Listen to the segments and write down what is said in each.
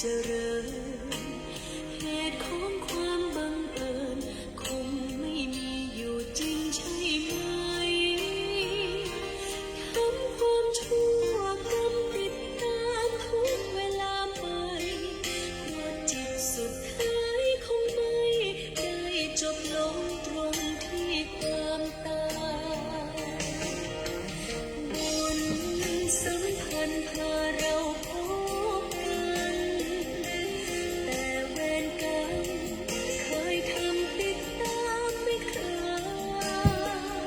เจริญเหตุของความบังเอิญคงไม่มีอยู่จริงใช่ไหมทำความชั่วกรรมติดตามทุกเวลาไปเพราะจิตสุดท้ายคงไม่ได้จบลงตรงที่ความตายบุญสัมพันธ์พาเราพบกันแต่เวรกรรมเคยทำติดตามไม่คลาย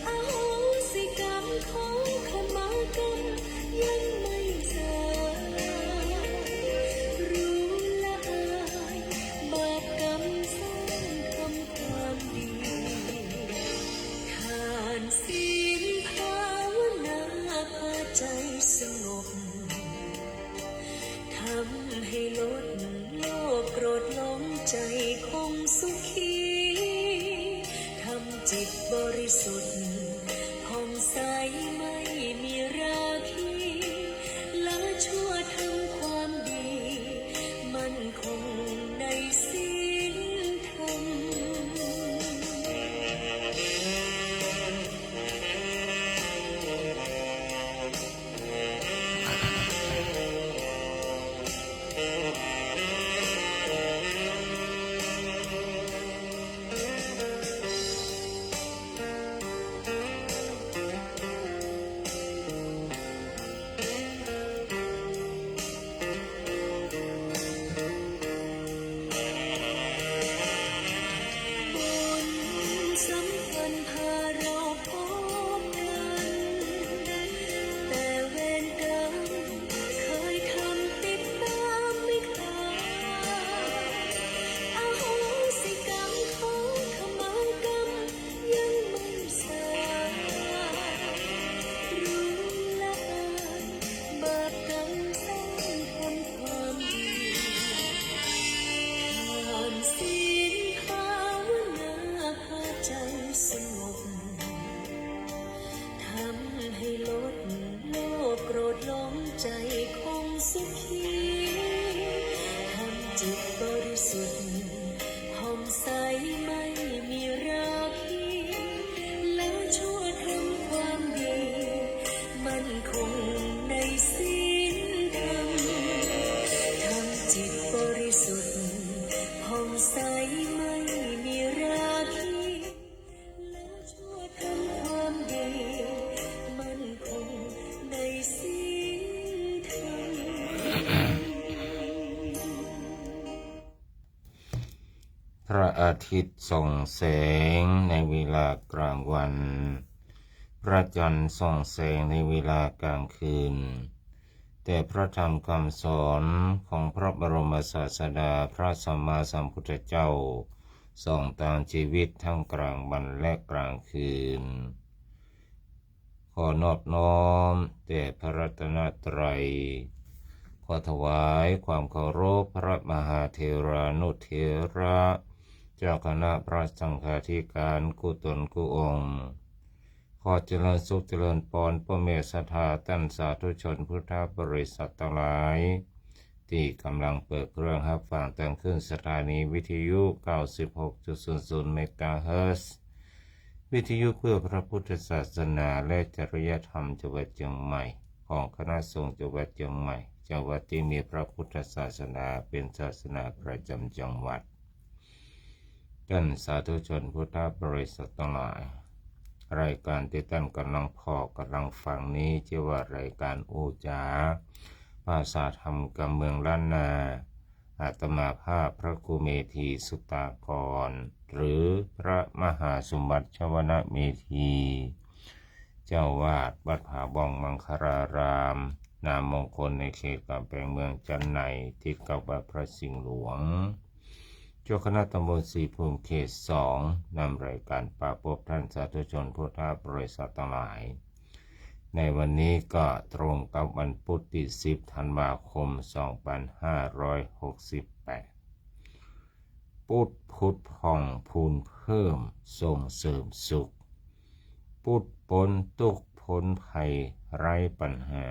อโหสิกรรมขอขมากรรมยังไม่สายรู้ละอายบาปกรรมสร้างทำความดีทานศีลภาวนาพาใจสงบทำให้ลดโลภโกรธหลงใจคงสุขีทำจิตบริสุทธิ์ผ่องใสไม่มีราคีละชั่วทำความดีมั่นคงในศีลธรรมสัมพันธ์พาเราพบกันแต่เวรกรรมเคยทำติดตามไม่คลายอโหสิกรรมขอขมากรรมยังไม่สายรู้ละอายบาปกรรมสร้างทำความดีทานศีลภาวนาพาใจสงบทำให้ลดโลภโกรธหลงใจคงสุขีทำจิตบริสุทธิ์ผ่องใสไม่มีราคีและชั่วทำความดีมั่นคงในศีลธรรมทำจิตบริสุทธิ์ผ่องใสไม่มีราคีและชั่วทำความดีมั่นคงในศีลธรรม พระอาทิตย์ส่องแสงในเวลากลางวัน พระจันทร์ส่องแสงในเวลากลางคืน แต่พระธรรมคำสอนของพระบรมศาสดาพระสัมมาสัมพุทธเจ้าส่องตามชีวิตทั้งกลางวันและกลางคืน ขอนอบน้อมแด่พระรัตนตรัย ขอถวายความเคารพพระมหาเถรานุเถระเจ้าคณะพระสังฆาธิการกุตนกุองค์ ขอเจริญสุขเจริญพรพ่อแม่ศรัทธาท่านสาธุชนพุทธบริษัททั้งหลายที่กำลังเปิดเครื่องรับฟังตั้งขึ้นสถานีวิทยุ 96.00 เมกะเฮิรตซ์วิทยุเพื่อพระพุทธศาสนาและจริยธรรมจังหวัดเชียงใหม่ของคณะสงฆ์จังหวัดเชียงใหม่จังหวัดที่มีพระพุทธศาสนาเป็นศาสนาประจำจังหวัดท่านสาธุชนพุทธบริษัททั้งหลายรายการที่ท่านกำลังกำลังฟังนี้ชื่อว่ารายการอูจาภาษาธรรมกำเมืองล้านนาอาตมาภาพพระครูเมธีสุตากรหรือพระมหาสมบัติชวนะเมธีเจ้าวาดวัดผาบ่องมังคลารามนามมงคลในเขตกำแพงเมืองจันไนติดกับวัดพระสิงห์หลวงเจ้าคณะตำบลศรีภูมิเขต 2นำรายการปราพบท่านสาธุชนพุทธบริษัททั้งหลายในวันนี้ก็ตรงกับวันพุธที่10 ธันวาคม 2568 พุทธผ่องพูนเพิ่มส่งเสริมสุข พุทธพ้นทุกข์พ้นภัยไร้ปัญหา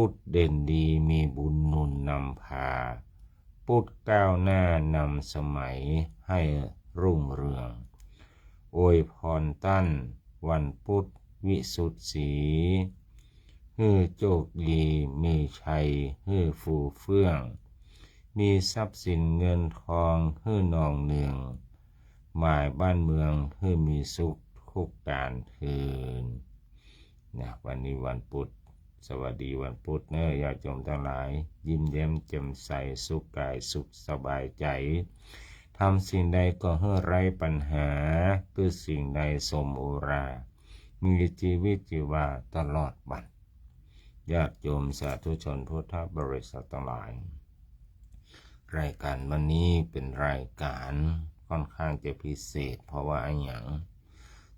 พุทธเด่นดีมีบุญหนุนนำพาพุทธก้าวหน้านำสมัยให้รุ่งเรืองอวยพรตั้นวันพุธวิสุทธิสีฮือโชคดีมีชัยฮือฟูเฟื่องมีทรัพย์สินเงินทองฮือนองเนืองหมายบ้านเมืองฮือมีสุขทุกการเทินนะวันนี้วันพุธสวัสดีวันพุธเนอะญาติโยมทั้งหลายยิ้มแย้มแจ่มใสสุขกายสุขสบายใจทำสิ่งใดก็ให้ไร้ปัญหาคือสิ่งใดสมโอรามีชีวิตชีวาตลอดวันญาติโยมสาธุชนพุทธบริษัททั้งหลายรายการวันนี้เป็นรายการค่อนข้างจะพิเศษเพราะว่าอะไรอย่าง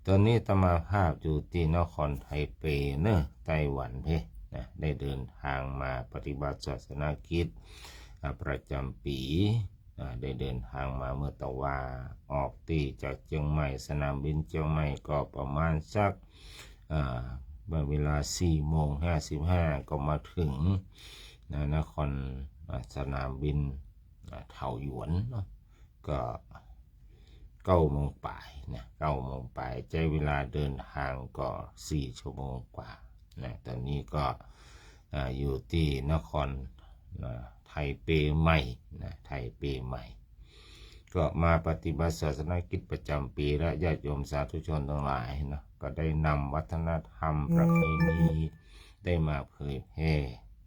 ตอนนี้อาตมาภาพอยู่ที่นครไทเปเนอะไต้หวันนะได้เดินทางมาปฏิบัติศาสนกิจประจำปีได้เดินทางมาเมื่อตะวาออกตีจากเชียงใหม่สนามบินเชียงใหม่ก็ประมาณสักเมื่อเวลา4:55ก็มาถึงนครสนามบินเถาหยวนเนาะก็9:00นะ9:00ใช้เวลาเดินทางก็4 ชั่วโมงกว่านะตอนนี้ก็อยู่ที่นครไทเปใหม่นะไทเปใหม่ก็มาปฏิบัติศาสนกิจประจำปีและญาติโยมสาธุชนทั้งหลายนะก็ได้นำวัฒนธรรมประเพณีได้มาเผยแพร่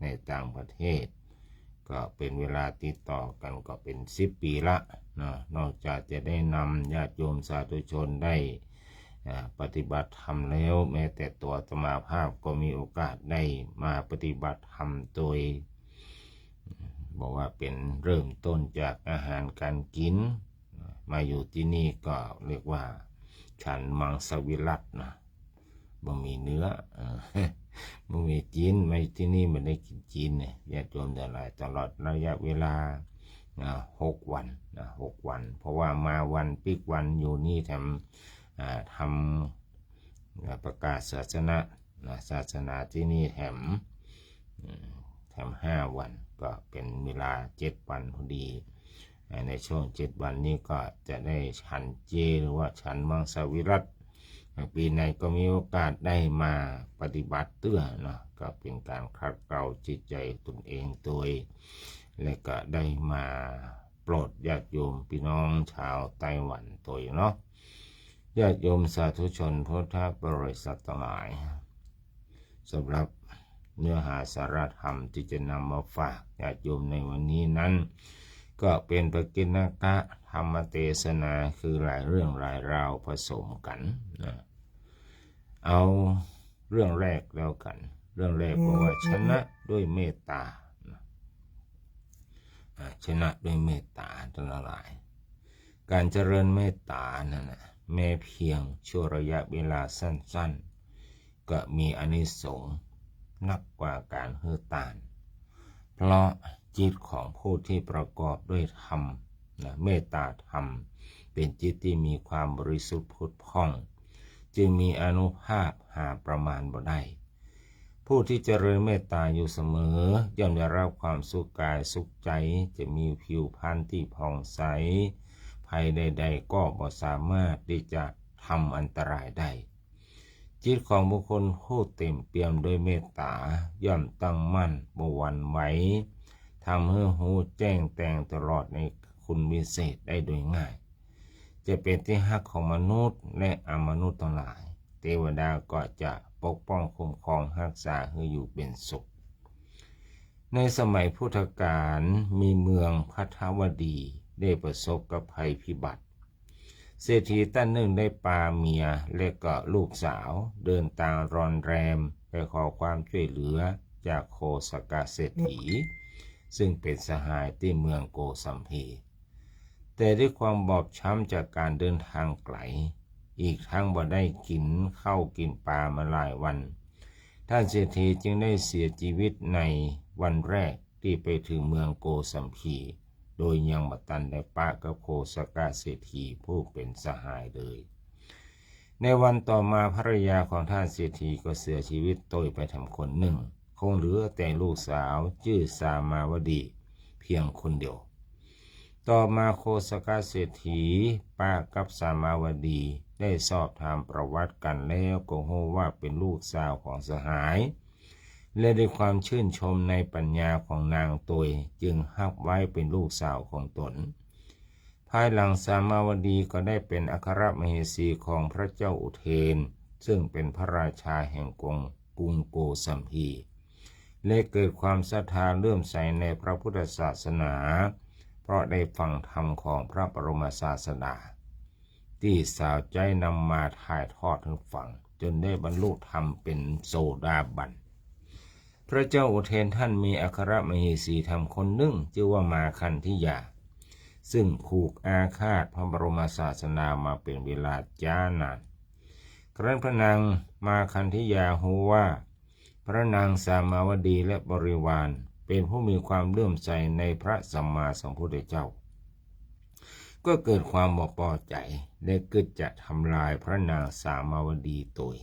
ในต่างประเทศก็เป็นเวลาติดต่อกันก็เป็น10 ปีละนะนอกจากจะได้นำญาติโยมสาธุชนได้ปฏิบัติธรรมแล้วแม้แต่ตัวอาตมาภาพก็มีโอกาสได้มาปฏิบัติธรรมโดยบอกว่าเป็นเริ่มต้นจากอาหารการกินมาอยู่ที่นี่ก็เรียกว่าฉันมังสวิรัตินะบ่มีเนื้อบ่มีจีนไม่ที่นี่มันได้กินจีนเนี่ยญาติโยมแต่หลายตลอดระยะเวลา6 วัน6 วันเพราะว่ามาวันปิกวันอยู่นี่ทำประกาศศาสนาที่นี่แถม5 วันก็เป็นเวลา7 วันพอดีในช่วง7 วันนี้ก็จะได้ฉันเจหรือว่าฉันมังสวิรัติปีไหนก็มีโอกาสได้มาปฏิบัติเตื้อเนาะก็เป็นการขัดเกลาจิตใจตนเองโดยและก็ได้มาโปรดญาติโยมพี่น้องชาวไต้หวันตัวเนาะญาติโยมสาธุชนพุทธบริษัททั้งหลายสำหรับเนื้อหาสาระธรรมที่จะนำมาฝากญาติโยมในวันนี้นั้นก็เป็นปกิณกะธรรมเทศนาคือหลายเรื่องหลายราวผสมกันนะเอาเรื่องแรกแล้วกันเรื่องแรกบอกว่าชนะด้วยเมตตาชนะด้วยเมตตาทั้งหลายการเจริญเมตตานั่นนะแม้เพียงชั่วระยะเวลาสั้นๆก็มีอานิสงส์นักกว่าการเฮือตานเพราะจิตของผู้ที่ประกอบด้วยธรรมเมตตาธรรมเป็นจิตที่มีความบริสุทธิ์ผุดผ่องจึงมีอานุภาพหาประมาณบ่ได้ผู้ที่เจริญเมตตาอยู่เสมอย่อมได้รับความสุขกายสุขใจจะมีผิวพรรณที่ผ่องใสภัยใดๆก็บ่สามารถที่จะทำอันตรายได้จิตของบุคคลผู้เต็มเปี่ยมด้วยเมตตาย่อมตั้งมั่นบ่หวั่นไหวทำให้หูแจ้งแจ้งตลอดในคุณวิเศษได้โดยง่ายจะเป็นที่ฮักของมนุษย์และอมนุษย์ทั้งหลายเทวดาก็จะปกป้องคุ้มครองรักษาให้อยู่เป็นสุขในสมัยพุทธกาลมีเมืองพัทวดีได้ประสบกับภัยพิบัติเศรษฐีท่านหนึ่งได้ปาเมียและก็ลูกสาวเดินทางรอนแรมไปขอความช่วยเหลือจากโคสกเศรษฐีซึ่งเป็นสหายที่เมืองโกสัมพีแต่ด้วยความบอบช้ำจากการเดินทางไกลอีกทั้งบ่ได้กินข้าวกินปลามาหลายวันท่านเศรษฐีจึงได้เสียชีวิตในวันแรกที่ไปถึงเมืองโกสัมพีโดยยังบัตันได้ปะกับโคสกเศรษฐีผู้เป็นสหายเลยในวันต่อมาภรรยาของท่านเศรษฐีก็เสียชีวิตโดยไปทำคนหนึ่งโค งเหลือแต่ลูกสาวชื่อสามาวดีเพียงคนเดียวต่อมาโคสกเศรษฐีป้ากับสามาวดีได้สอบถามประวัติกันแล้วก็รู้ว่าเป็นลูกสาวของสหายและด้วยความชื่นชมในปัญญาของนางตวยจึงรับไว้เป็นลูกสาวของตนภายหลังสามาวดีก็ได้เป็นอัครมเหสีของพระเจ้าอุเทนซึ่งเป็นพระราชาแห่งกรุงโกสัมพีและเกิดความศรัทธาเลื่อมใสในพระพุทธศาสนาเพราะได้ฟังธรรมของพระบรมศาสดาที่สาวใจนำมาถ่ายทอดถึงฟังจนได้บรรลุธรรมเป็นโสดาบันพระเจ้าอุเทนท่านมีอัครมเหสีธรรมคนหนึ่งชื่อว่ามาคันธิยาซึ่งผูกอาฆาตพระบรมศาสนามาเป็นเวลาจ้านานครั้นพระนางมาคันธิยารู้ว่าพระนางสามาวดีและบริวารเป็นผู้มีความเลื่อมใสในพระสัมมาสัมพุทธเจ้าก็เกิดความบ่พอใจและคิดจะทำลายพระนางสามาวดีตัว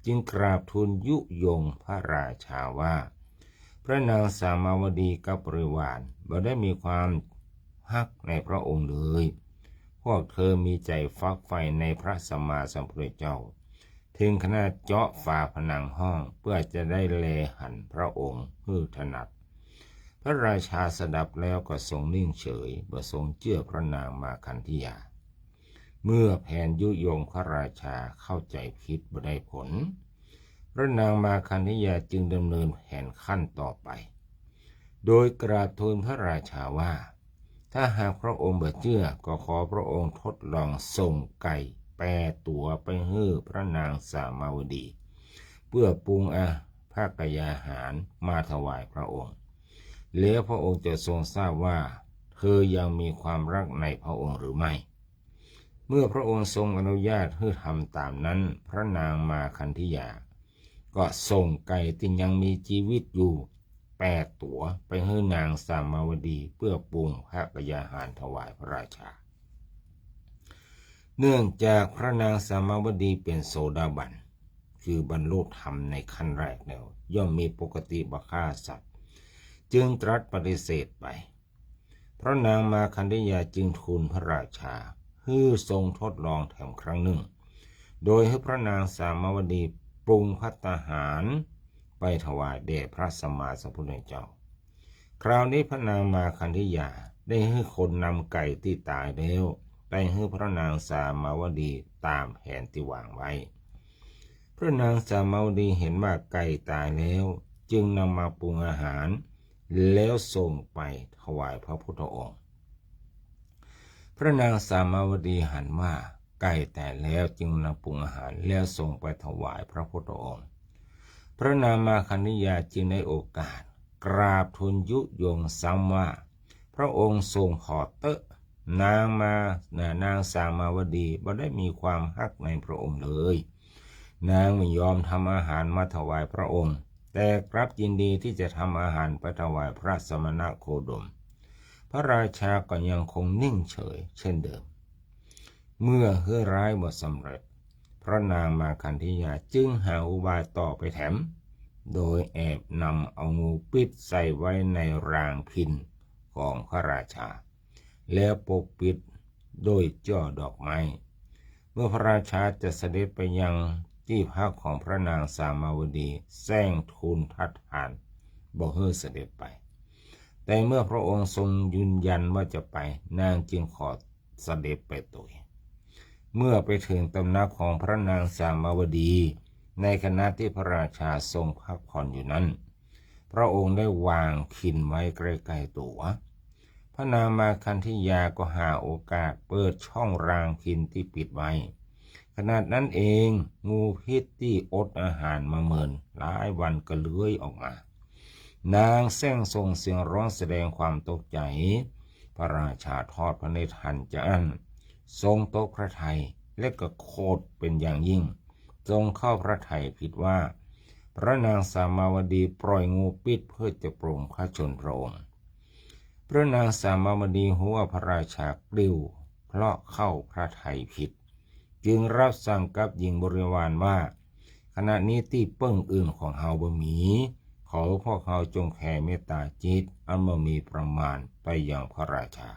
จึงกราบทูลยุยงพระราชาว่าพระนางสามาวดีกับบริวารบ่ได้มีความฮักในพระองค์เลยพวกเธอมีใจฟักใฝ่ในพระสัมมาสัมพุทธเจ้าถึงขนาดเจาะฝาผนังห้องเพื่อจะได้แลหันพระองค์เพื่อถนัดพระราชาสดับแล้วก็ทรงนิ่งเฉยบ่ทรงเชื่อพระนางมาคันธิยาเมื่อแผนยุยงพระราชาเข้าใจผิดบ่ได้ผลพระนางมาคันธิยาจึงดำเนินแผนขั้นต่อไปโดยกราบทูลพระราชาว่าถ้าหากพระองค์บ่เชื่อก็ขอพระองค์ทดลองส่งไก่8 ตัวไปให้พระนางสามาวดีเพื่อปรุงภาคยาหารมาถวายพระองค์แล้วพระองค์จะทรงทราบว่าเธอยังมีความรักในพระองค์หรือไม่เมื่อพระองค์ทรงอนุญาตให้ทำตามนั้นพระนางมาคันธิยาก็ส่งไก่ที่ยังมีชีวิตอยู่8 ตัวไปให้นางสามาวดีเพื่อปรุงภาคยาหารถวายพระราชาเนื่องจากพระนางสามาวดีเป็นโสดาบันคือบรรลุธรรมในขั้นแรกแล้วย่อมมีปกติบ่ฆ่าสัตว์จึงตรัสปฏิเสธไปพระนางมาคันธิยาจึงทูลพระราชาให้ทรงทดลองแถมครั้งหนึ่งโดยให้พระนางสามาวดีปรุงภัตตาหารไปถวายแด่พระสัมมาสัมพุทธเจ้าคราวนี้พระนางมาคันธิยาได้ให้คนนำไก่ที่ตายแล้วไปให้พระนางสามาวดีตามแผนที่วางไว้พระนางสามาวดีเห็นว่าไก่ตายแล้วจึงนำมาปรุงอาหารแล้วส่งไปถวายพระพุทธองค์พระนางสามาวดีหันว่าไก่แต่แล้วจึงนำปรุงอาหารแล้วส่งไปถวายพระพุทธองค์พระนางมาคันธิยาจึงได้โอกาสกราบทูลยุยงซ้ำว่าพระองค์ทรงขอเตอะนางสามาวดีบ่ได้มีความฮักในพระองค์เลยนางไม่ยอมทำอาหารมาถวายพระองค์แต่กลับยินดีที่จะทำอาหารไปถวายพระสมณโคดมพระราชาก็ยังคงนิ่งเฉยเช่นเดิมเมื่อเฮือร้ายบ่สำเร็จพระนางมาคันธิยาจึงหาอุบายต่อไปแถมโดยแอบนำเอางูปิดใส่ไว้ในรางพินของพระราชาแล้วปกปิดโดยจ่อดอกไม้เมื่อพระราชาจะเสด็จไปยังที่พักของพระนางสามาวดีแซงทูลทัดทานบ่ให้เสด็จไปแต่เมื่อพระองค์ทรงยืนยันว่าจะไปนางจึงขอเสด็จไปตัวเมื่อไปถึงตำหนักของพระนางสามาวดีในขณะที่พระราชาทรงพักผ่อนอยู่นั้นพระองค์ได้วางขินไว้ใกล้ๆตัวพระนางมาคันธิยาก็หาโอกาสเปิดช่องรางขินที่ปิดไว้ขณะนั้นเองงูพิษที่อดอาหารมาเมินหลายวันก็เลื้อยออกมานางแซงส่งเสียงร้องแสดงความตกใจพระราชาทอดพระเนตรหันจะอั้นทรงตกพระทัยและก็โคตรเป็นอย่างยิ่งทรงเข้าพระทัยผิดว่าพระนางสามาวดีปล่อยงูพิษเพื่อจะปรุงพระชนพระองค์พระนางสามาวดีหัวพระราชากลิ้วเพราะเข้าพระทัยผิดจึงรับสั่งกับหญิงบริวารว่าขณะนี้ที่เปิ้งอื่นของเฮาบ่มีข ขอพวกเขาจงแผ่เมตตาจิตอันบ่มีประมาณไปยังพระราชา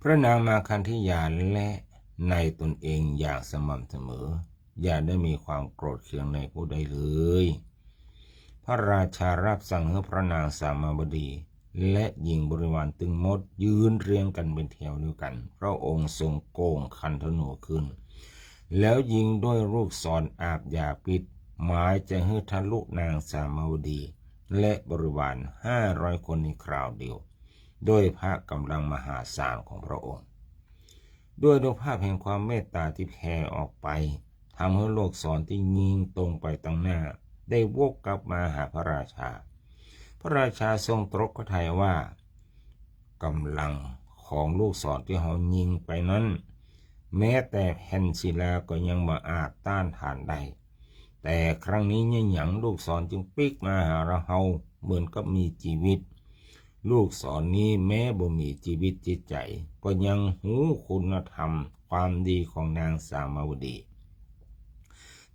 พระนางมาคันธิยาและในตนเองอย่างสม่ำเสมออย่าได้มีความโกรธเคืองในผู้ใดเลยพระราชารับสั่งให้พระนางสามาวดีและหญิงบริวารตึงมดยืนเรียงกันเป็นแถวเดียวกันพระองค์ทรงโกงคันธนูขึ้นแล้วยิงด้วยลูกศรอาบยาพิษหมายจะให้ทะลุนางสามาวดีและบริวาร500 คนในคราวเดียวด้วยพระกำลังมหาศาลของพระองค์ด้วยดวงภาพแห่งความเมตตาที่แผ่ออกไปทำให้ลูกศรที่ยิงตรงไปตั้งหน้าได้วกกลับมาหาพระราชาพระราชาทรงตรัสพระทัยว่ากำลังของลูกศรที่เขายิงไปนั้นแม้แต่แผ่นศิลาก็ยังบ่อาจต้านทานได้แต่ครั้งนี้เนี่ยหยังลูกศรจึงปิกมาหาเราเหมือนกับมีชีวิตลูกศรนี้แม้บ่มีชีวิตจิตใจก็ยังหูคุณธรรมความดีของนางสามาวดี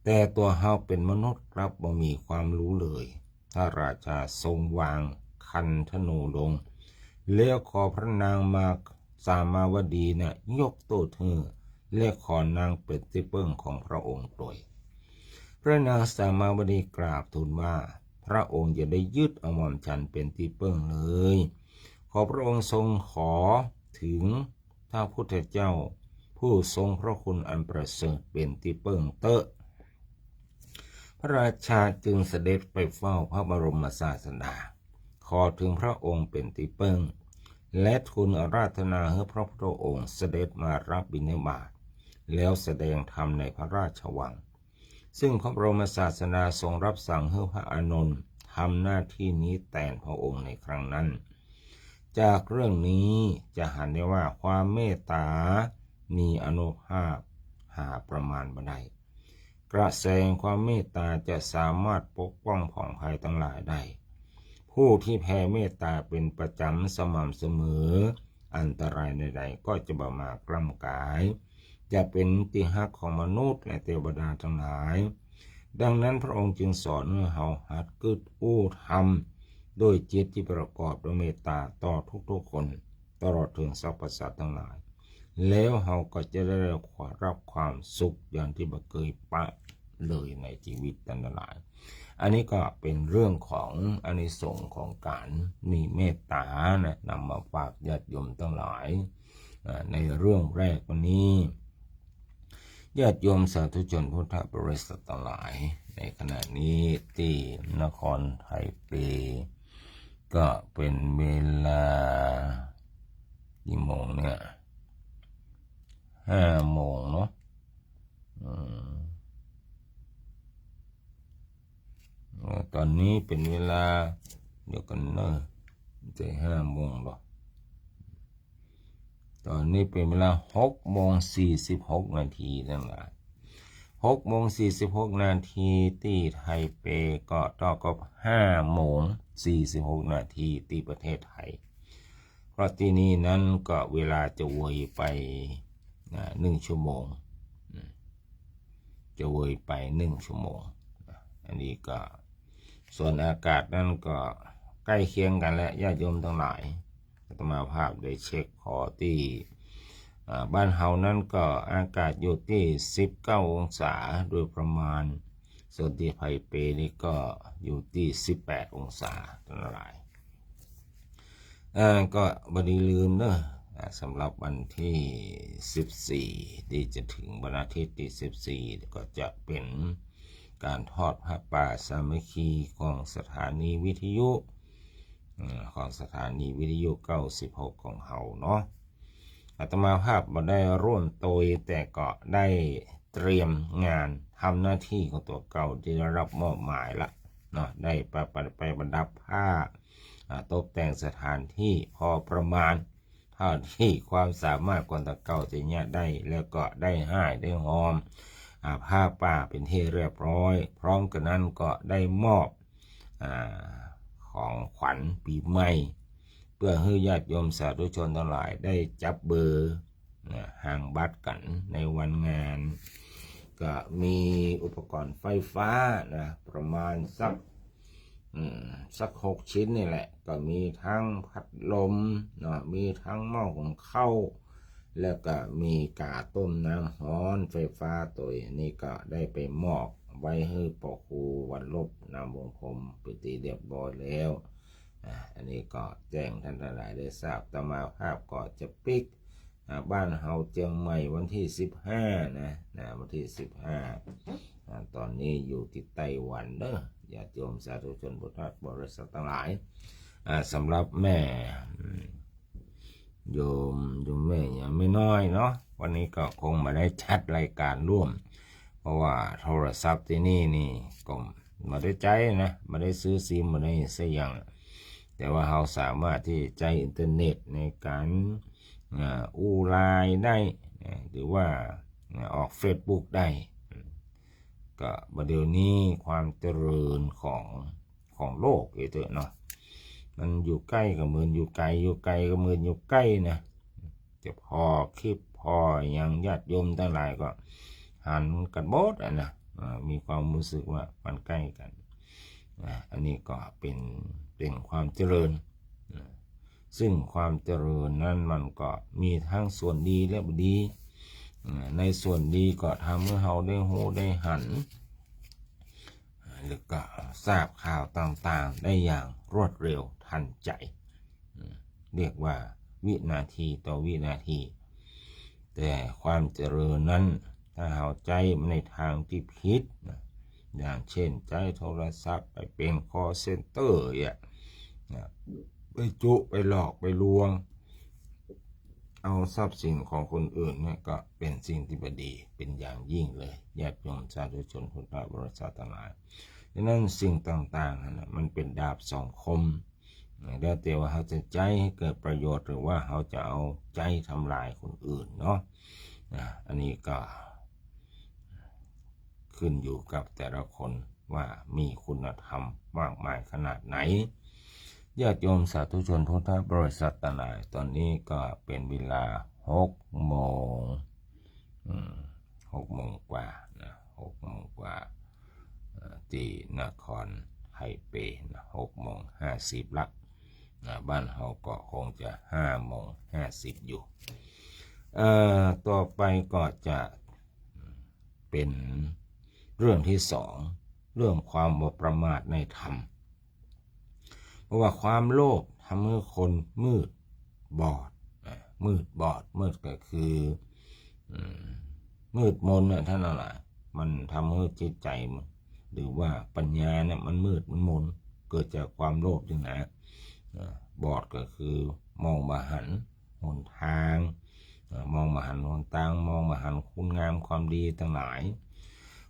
แต่ตัวเฮาเป็นมนุษย์ครับบ่มีความรู้เลยพระราชาทรงวางคันธนูลงแล้วขอพระนางมาสามาวดีน่ะยกโต้เธอและขอนางเป็นที่พึ่งของพระองค์โดยพระนางสามาวดีกราบทูลว่าพระองค์จะได้ยึดเอาหม่อมฉันเป็นที่พึ่งเลยขอพระองค์ทรงขอถึงพระพุทธเจ้าผู้ทรงพระคุณอันประเสริฐเป็นที่พึ่งเตอะพระราชาจึงเสด็จไปเฝ้าพระบรมศาสดาขอถึงพระองค์เป็นที่พึ่งและทูลอาราธนาให้พระพุทธองค์เสด็จมารับบิณฑบาตแล้วแสดงธรรมในพระราชวังซึ่งพระบรมศาสดาทรงรับสั่งให้พระอานนท์ทำหน้าที่นี้แทนพระองค์ในครั้งนั้นจากเรื่องนี้จะเห็นได้ว่าความเมตตามีอานุภาพหาประมาณบ่ได้กระแสความเมตตาจะสามารถปกป้องผ่องภัยทั้งหลายได้ผู้ที่แผ่เมตตาเป็นประจำสม่ำเสมออันตรายใดๆก็จะบ่มากล้ำกายจะเป็นที่ฮักของมนุษย์และเทวดาทั้งหลายดังนั้นพระองค์จึงสอนให้เราหัดกึศอู้ทำโดยจิตที่ประกอบด้วยเมตตาต่อทุกๆคนตลอดถึงสรรพสัตว์ทั้งหลายแล้วเราก็จะได้รับความสุขอย่างที่บ่เคยปะเลยในชีวิตทั้งหลายอันนี้ก็เป็นเรื่องของอานิสงส์ของการมีเมตตานะนำมาฝากญาติโยมทั้งหลายในเรื่องแรกวันนี้ญาติโยมสาธุชนพุทธบริษัททั้งหลายในขณะนี้ที่นครไทเปก็เป็นเวลากี่โมงเนี่ย5 โมงเนาะตอนนี้เป็นเวลาเดี๋ยวกันเนอะจะ5 โมงหรอตอนนี้เป็นเวลา6:46 นาทีนั่นแหละ6:46 นาทีที่ไทเปก็เท่ากับ5:46 นาทีที่ประเทศไทยเพราะที่นี่นั้นก็เวลาจะวยไป1 ชั่วโมงจะวยไป1 ชั่วโมงอันนี้ก็ส่วนอากาศนั้นก็ใกล้เคียงกันและญาติโยมทั้งหลายอาตมาภาพได้เช็คพอที่บ้านเฮานั้นก็อากาศอยู่ที่19 องศาโดยประมาณส่วนที่ไทเปนี่ก็อยู่ที่18 องศาทั้งหลายก็บ่ได้ลืมเนอะสำหรับวันที่14ที่จะถึงวันอาทิตย์ที่14ก็จะเป็นการทอดผ้าป่าสามัคคีของสถานีวิทยุ96ของเฮาเนาะอาตมาภาพบ่ได้ร่วมโตยแต่ก็ได้เตรียมงานทำหน้าที่ของตัวเก่าที่ได้รับมอบหมายละเนาะได้ไปบรรดับผ้าตกแต่งสถานที่พอประมาณเท่าที่ความสามารถของตัวเก่าจะเนี่ยได้แล้วก็ได้ให้ได้หอมผ้าป่าเป็นที่เรียบร้อยพร้อมกันนั้นก็ได้มอบของขวัญปีใหม่เพื่อให้ญาติโยมสาธุชนทั้งหลายได้จับเบอร์ห่างบัตรกันในวันงานก็มีอุปกรณ์ไฟฟ้านะประมาณสัก สัก6 ชิ้นนี่แหละก็มีทั้งพัดลมเนาะมีทั้งหม้อหุงข้าวแล้วก็มีกาต้มน้ำร้อนไฟฟ้าตัวนี้ก็ได้ไปมอบไว้ให้ปอครูวันลบนามวงผมไปตีเรียบร้อยแล้วอันนี้ก็แจ้งท่านทั้งหลายได้ทราบต่อมาภาพก็จะปิกบ้านเฮาเจียงใหม่วันที่15นะวันที่15ตอนนี้อยู่ที่ไต้หวันเด้อญาติโยมสาธุชนพุทธบริษัททั้งหลายสำหรับแม่โยมแม่ยังไม่น้อยเนาะวันนี้ก็คงมาได้จัดรายการร่วมเพราะว่าโทรศัพท์ที่นี่ก็มาได้ใจนะมาได้ซื้อซิมมาได้เสียอย่างแต่ว่าเราสามารถที่ใจอินเทอร์เน็ตในการไลน์ได้หรือว่าออก Facebook ได้ก็ประเดี๋ยวนี้ความเจริญของโลกเนาะมันอยู่ใกล้กับมืออยู่ไกลอยู่ไกลกับมืออยู่ใกล้นะจะพอคลิปพออย่างญาติโยมทั้งหลายก็หันกันหมดนะมีความรู้สึกว่ามันใกล้กันอันนี้ก็เป็นความเจริญซึ่งความเจริญนั้นมันก็มีทั้งส่วนดีและไม่ดีในส่วนดีก็ทำให้เราได้หูได้หันหรือก็ทราบข่าวต่างๆได้อย่างรวดเร็วทันใจเรียกว่าวินาทีต่อวินาทีแต่ความเจริญนั้นถ้าเราใจในทางที่ผิดอย่างเช่นใจโทรศัพท์ไปเป็นคอลเซ็นเตอร์ไปจุไปหลอกไปลวงเอาทรัพย์สินของคนอื่นเนี่ยก็เป็นสิ่งที่ไม่ดีเป็นอย่างยิ่งเลยญาติโยมสาธุชนพุทธบริษัททั้งหลายดังนั้นสิ่งต่างๆนะมันเป็นดาบสองคมแล้วแต่ว่าเขาจะใจให้เกิดประโยชน์หรือว่าเขาจะเอาใจทำลายคนอื่นเนาะอันนี้ก็ขึ้นอยู่กับแต่ละคนว่ามีคุณธรรมมากมายขนาดไหนญาติโยมสาธุชนพุทธบริษัทต่างๆตอนนี้ก็เป็นเวลา6 โมง6 โมงกว่านะ6 โมงกว่าที่นครไฮเปนะ6:50ละบ้านเราก็คงจะ5:50อยู่ต่อไปก็จะเป็นเรื่องที่2เรื่องความบ่ประมาทในธรรมเพราะว่าความโลภทำให้คนมืดบอดมืดก็คือมืดมนท่านอะไรมันทำให้จิตใจมันหรือว่าปัญญาเนี่ยมันมืดมันมนเกิดจากความโลภจริงนะบอดก็คือมองมาหันหนทางมองมาหันหนทางมองมาหันคุณงามความดีทั้งหลาย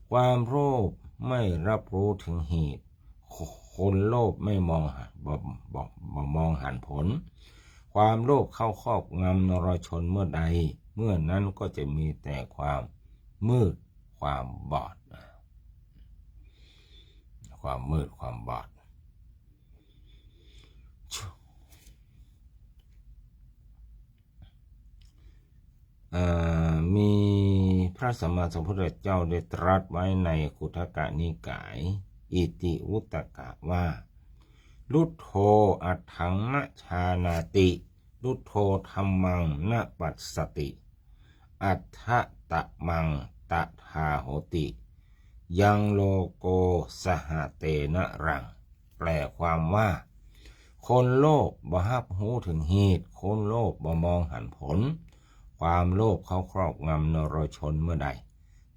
ความโลภไม่รับรู้ถึงเหตุคนโลภไม่มองมองหันผลความโลภเข้าครอบงำนรชนเมื่อใดเมื่อนั้นก็จะมีแต่ความมืดความบอดความมืดความบอดมีพระสัมมาสัมพุทธเจ้าได้ตรัสไว้ในคุทกนิกายอิติวุตกะว่าลุทโธอัฏฐังนชานาติลุทโธธัมมังนปัสสติอัฏฐตะมังตะทาโหติยังโลโกสหเตนะรังแปลความว่าคนโลภบ่รับรู้ถึงเหตุคนโลภบ่มองหันผลความโลภเข้าครอบงำนรชนเมื่อใด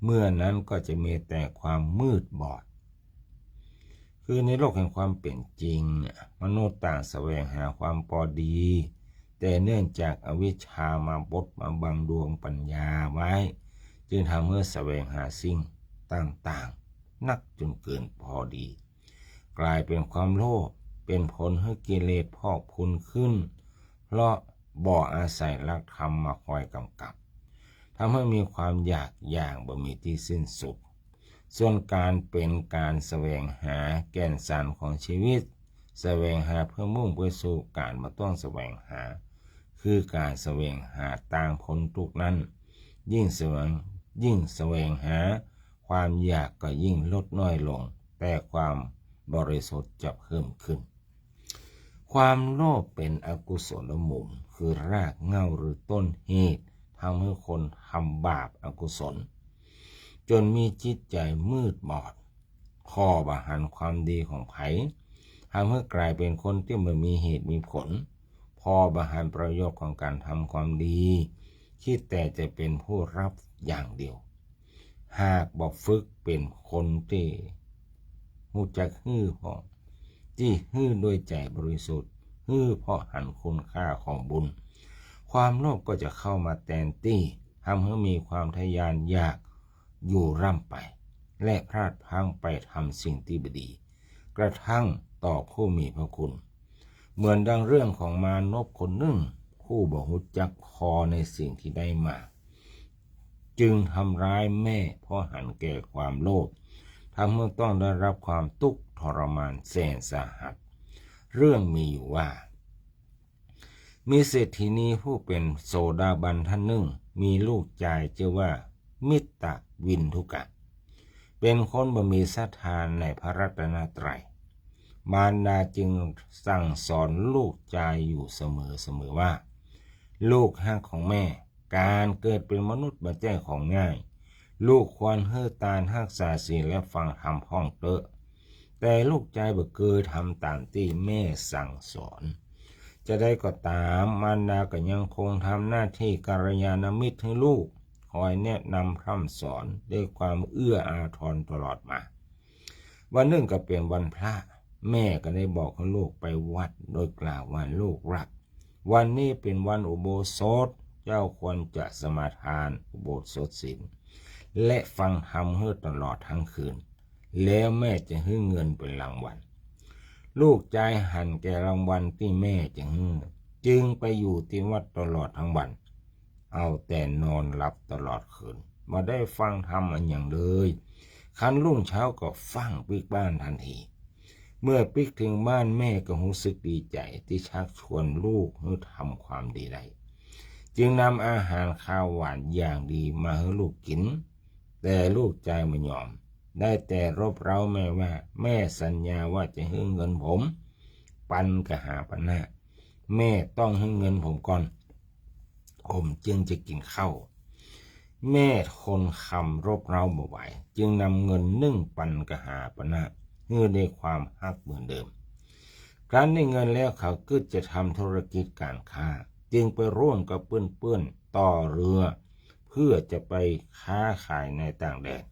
เมื่อนั้นก็จะมีแต่ความมืดบอดคือในโลกแห่งความเป็นจริงมนุษย์ต่างแสวงหาความพอดีแต่เนื่องจากอวิชชามาบดมาบังดวงปัญญาไว้จึงทำให้แสวงหาสิ่งต่างๆนักจนเกินพอดีกลายเป็นความโลภเป็นผลให้กิเลสพอกพูนขึ้นเพราะบ่อาศัยหลักธรรมมาคอยกำกับทำให้มีความอยากอย่างบ่มีที่สิ้นสุดส่วนการเป็นการแสวงหาแก่นสารของชีวิตแสวงหาเพื่อมุ่งไปสู่การมาต้องแสวงหาคือการแสวงหาต่างพ้นทุกข์นั้นยิ่งแสวงหาความอยากก็ยิ่งลดน้อยลงแต่ความ บริสุทธิ์จะเพิ่มขึ้นความโลภเป็นอกุศลมูลคือรากเหง้าหรือต้นเหตุทำให้คนทำบาปอกุศลจนมีจิตใจมืดบอดข้อบหันความดีของไผทำให้กลายเป็นคนที่ไม่มีเหตุมีผลพอบหันประโยชน์ของการทำความดีคิดแต่จะเป็นผู้รับอย่างเดียวหากบอกฝึกเป็นคนที่รู้จักฮื้อพอที่ฮื้อด้วยใจบริสุทธิ์ฮื้อเพราะหันคุณค่าของบุญความโลภก็จะเข้ามาแทนที่ทำให้มีความทะยานอยากอยู่ร่ำไปและพลาดพลั้งไปทำสิ่งที่ไม่ดีกระทั่งต่อผู้มีพระคุณเหมือนดังเรื่องของมานพคนหนึ่งผู้บ่รู้จักพอในสิ่งที่ได้มาจึงทำร้ายแม่เพราะหันแก่ความโลภทำให้ต้องได้รับความทุกข์ทรมานแสนสาหัสเรื่องมีอยู่ว่ามีเศรษฐีนีผู้เป็นโสดาบันท่านหนึ่งมีลูกชายชื่อว่ามิตตวินทุกะเป็นคนบ่มีศรัทธาในพระรัตนตรัยมารดาจึงสั่งสอนลูกชายอยู่เสมอว่าลูกฮักของแม่การเกิดเป็นมนุษย์บ่ใช่ของง่ายลูกควรเฮือตานรักษาศีลและฟังธรรมพ้องเตอะแต่ลูกชายบ่เคยทำตามที่แม่สั่งสอนจะได้ก็ตามมารดาก็ยังคงทำหน้าที่กัลยาณมิตรให้ลูกคอยแนะนำพร่ำสอนด้วยความเอื้ออาทรตลอดมาวันหนึ่งก็เป็นวันพระแม่ก็ได้บอกให้ลูกไปวัดโดยกล่าวว่าลูกรักวันนี้เป็นวันอุโบสถเจ้าควรจะสมาทานอุโบสถศีลและฟังธรรมให้ตลอดทั้งคืนแล้วแม่จะให้เงินเป็นรางวัลลูกใจหันแก่รางวัลที่แม่จะให้จึงไปอยู่ที่วัดตลอดทั้งวันเอาแต่นอนหลับตลอดคืนมาได้ฟังธรรมอันอย่างเลยคันรุ่งเช้าก็ฟังปิกบ้านทันทีเมื่อปิกถึงบ้านแม่ก็รู้สึกดีใจที่ชักชวนลูกให้ทำความดีได้จึงนำอาหารข้าวหวานอย่างดีมาให้ลูกกินแต่ลูกใจไม่ยอมได้แต่รบเร้าแม่ว่าแม่สัญญาว่าจะให้เงินผมปันกะหาปันหน้าแม่ต้องให้เงินผมก่อนผมจึงจะกินข้าวแม่ทนคำรบเร้าบ่ไหวจึงนำเงินปันกะหาปันหน้าเพื่อได้ความฮักเหมือนเดิมครั้นได้เงินแล้วเขาก็จะทำธุรกิจการค้าจึงไปร่วมกับเพื่อนต่อเรือเพื่อจะไปค้าขายในต่างแดน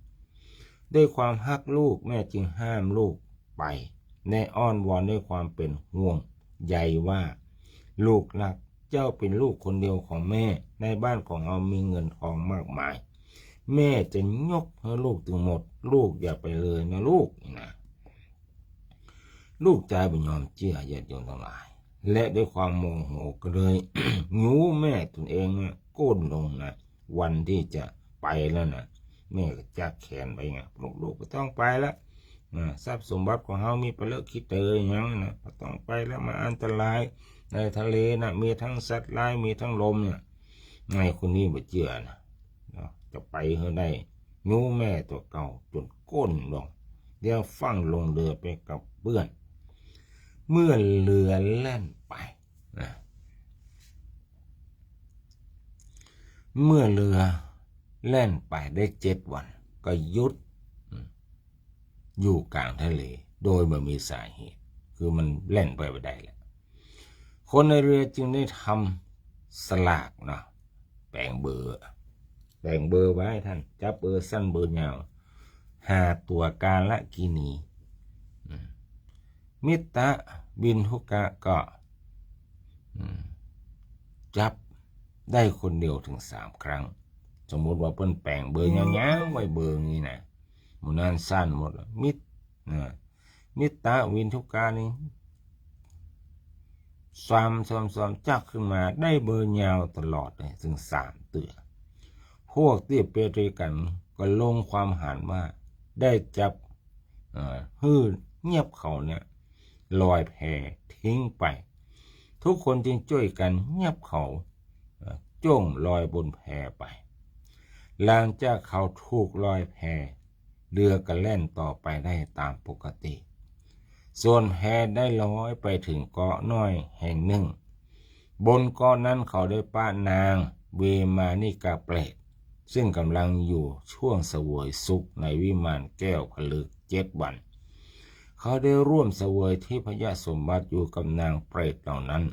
ด้วยความฮักลูกแม่จึงห้ามลูกไปในอ้อนวอนด้วยความเป็นห่วงใยว่าลูกรักเจ้าเป็นลูกคนเดียวของแม่ในบ้านของเรามีเงินทองมากมายแม่จะยกให้ลูกถึงหมดลูกอย่าไปเลยนะลูกนะลูกใจบ่ยอมเชื่อญาติโยมทั้งหลายและด้วยความโมโหก็เลย งูแม่ตนเองนะก้นลงนะวันที่จะไปแล้วนะแม่ก็จับแขนไปไงลูกก็ต้องไปแล้วทรัพย์สมบัติของเฮามีไปเลิกคิดเตยยังนะก็ต้องไปแล้วมาอันตรายในทะเลนะมีทั้งสัตว์ร้ายมีทั้งลมเนี่ยไงคนนี้บ่เชื่อนะจะไปเฮาได้งูแม่ตัวเก่าจนก้นลงเดี๋ยวฟังลงเรือไปกับเพื่อนเมื่อเรือแล่นไปนะเมื่อเรือแล่นไปได้7 วันก็หยุดอยู่กลางทะเลโดยไม่มีสาเหตุคือมันแล่นไปไม่ได้แล้วคนในเรือจึงได้ทำสลากนะแบ่งเบอร์ไว้ท่านจับเบอร์สั้นเบอร์ยาว5 ตัวกาลกินีมิตตะบินทุกะก็จับได้คนเดียวถึง3 ครั้งสมมติว่าเปิ้นแปลงเบอร์ยาวๆไว้เบอร์นี้นะมันนั่นสั้นหมดมิตตะวินทุกะนี่ซ้ำจักขึ้นมาได้เบอร์ยาวตลอดเลยถึง3 เตือพวกที่เปรีกันก็ลงความหันว่าได้จับฮื้อเงียบเขาเนี่ยลอยแพทิ้งไปทุกคนจึงช่วยกันเงียบเขาจ้องลอยบนแพไปหลังจากเขาถูกลอยแพเรือก็แล่นต่อไปได้ตามปกติ ส่วนแพได้ลอยไปถึงเกาะน้อยแห่งหนึ่งบนเกาะนั้นเขาได้ป้านางเวมานิกาเปรตซึ่งกำลังอยู่ช่วงเสวยสุขในวิมานแก้วผลึก7 วันเขาได้ร่วมเสวยที่พยสมบัติอยู่กับนางเปรตเหล่านั้น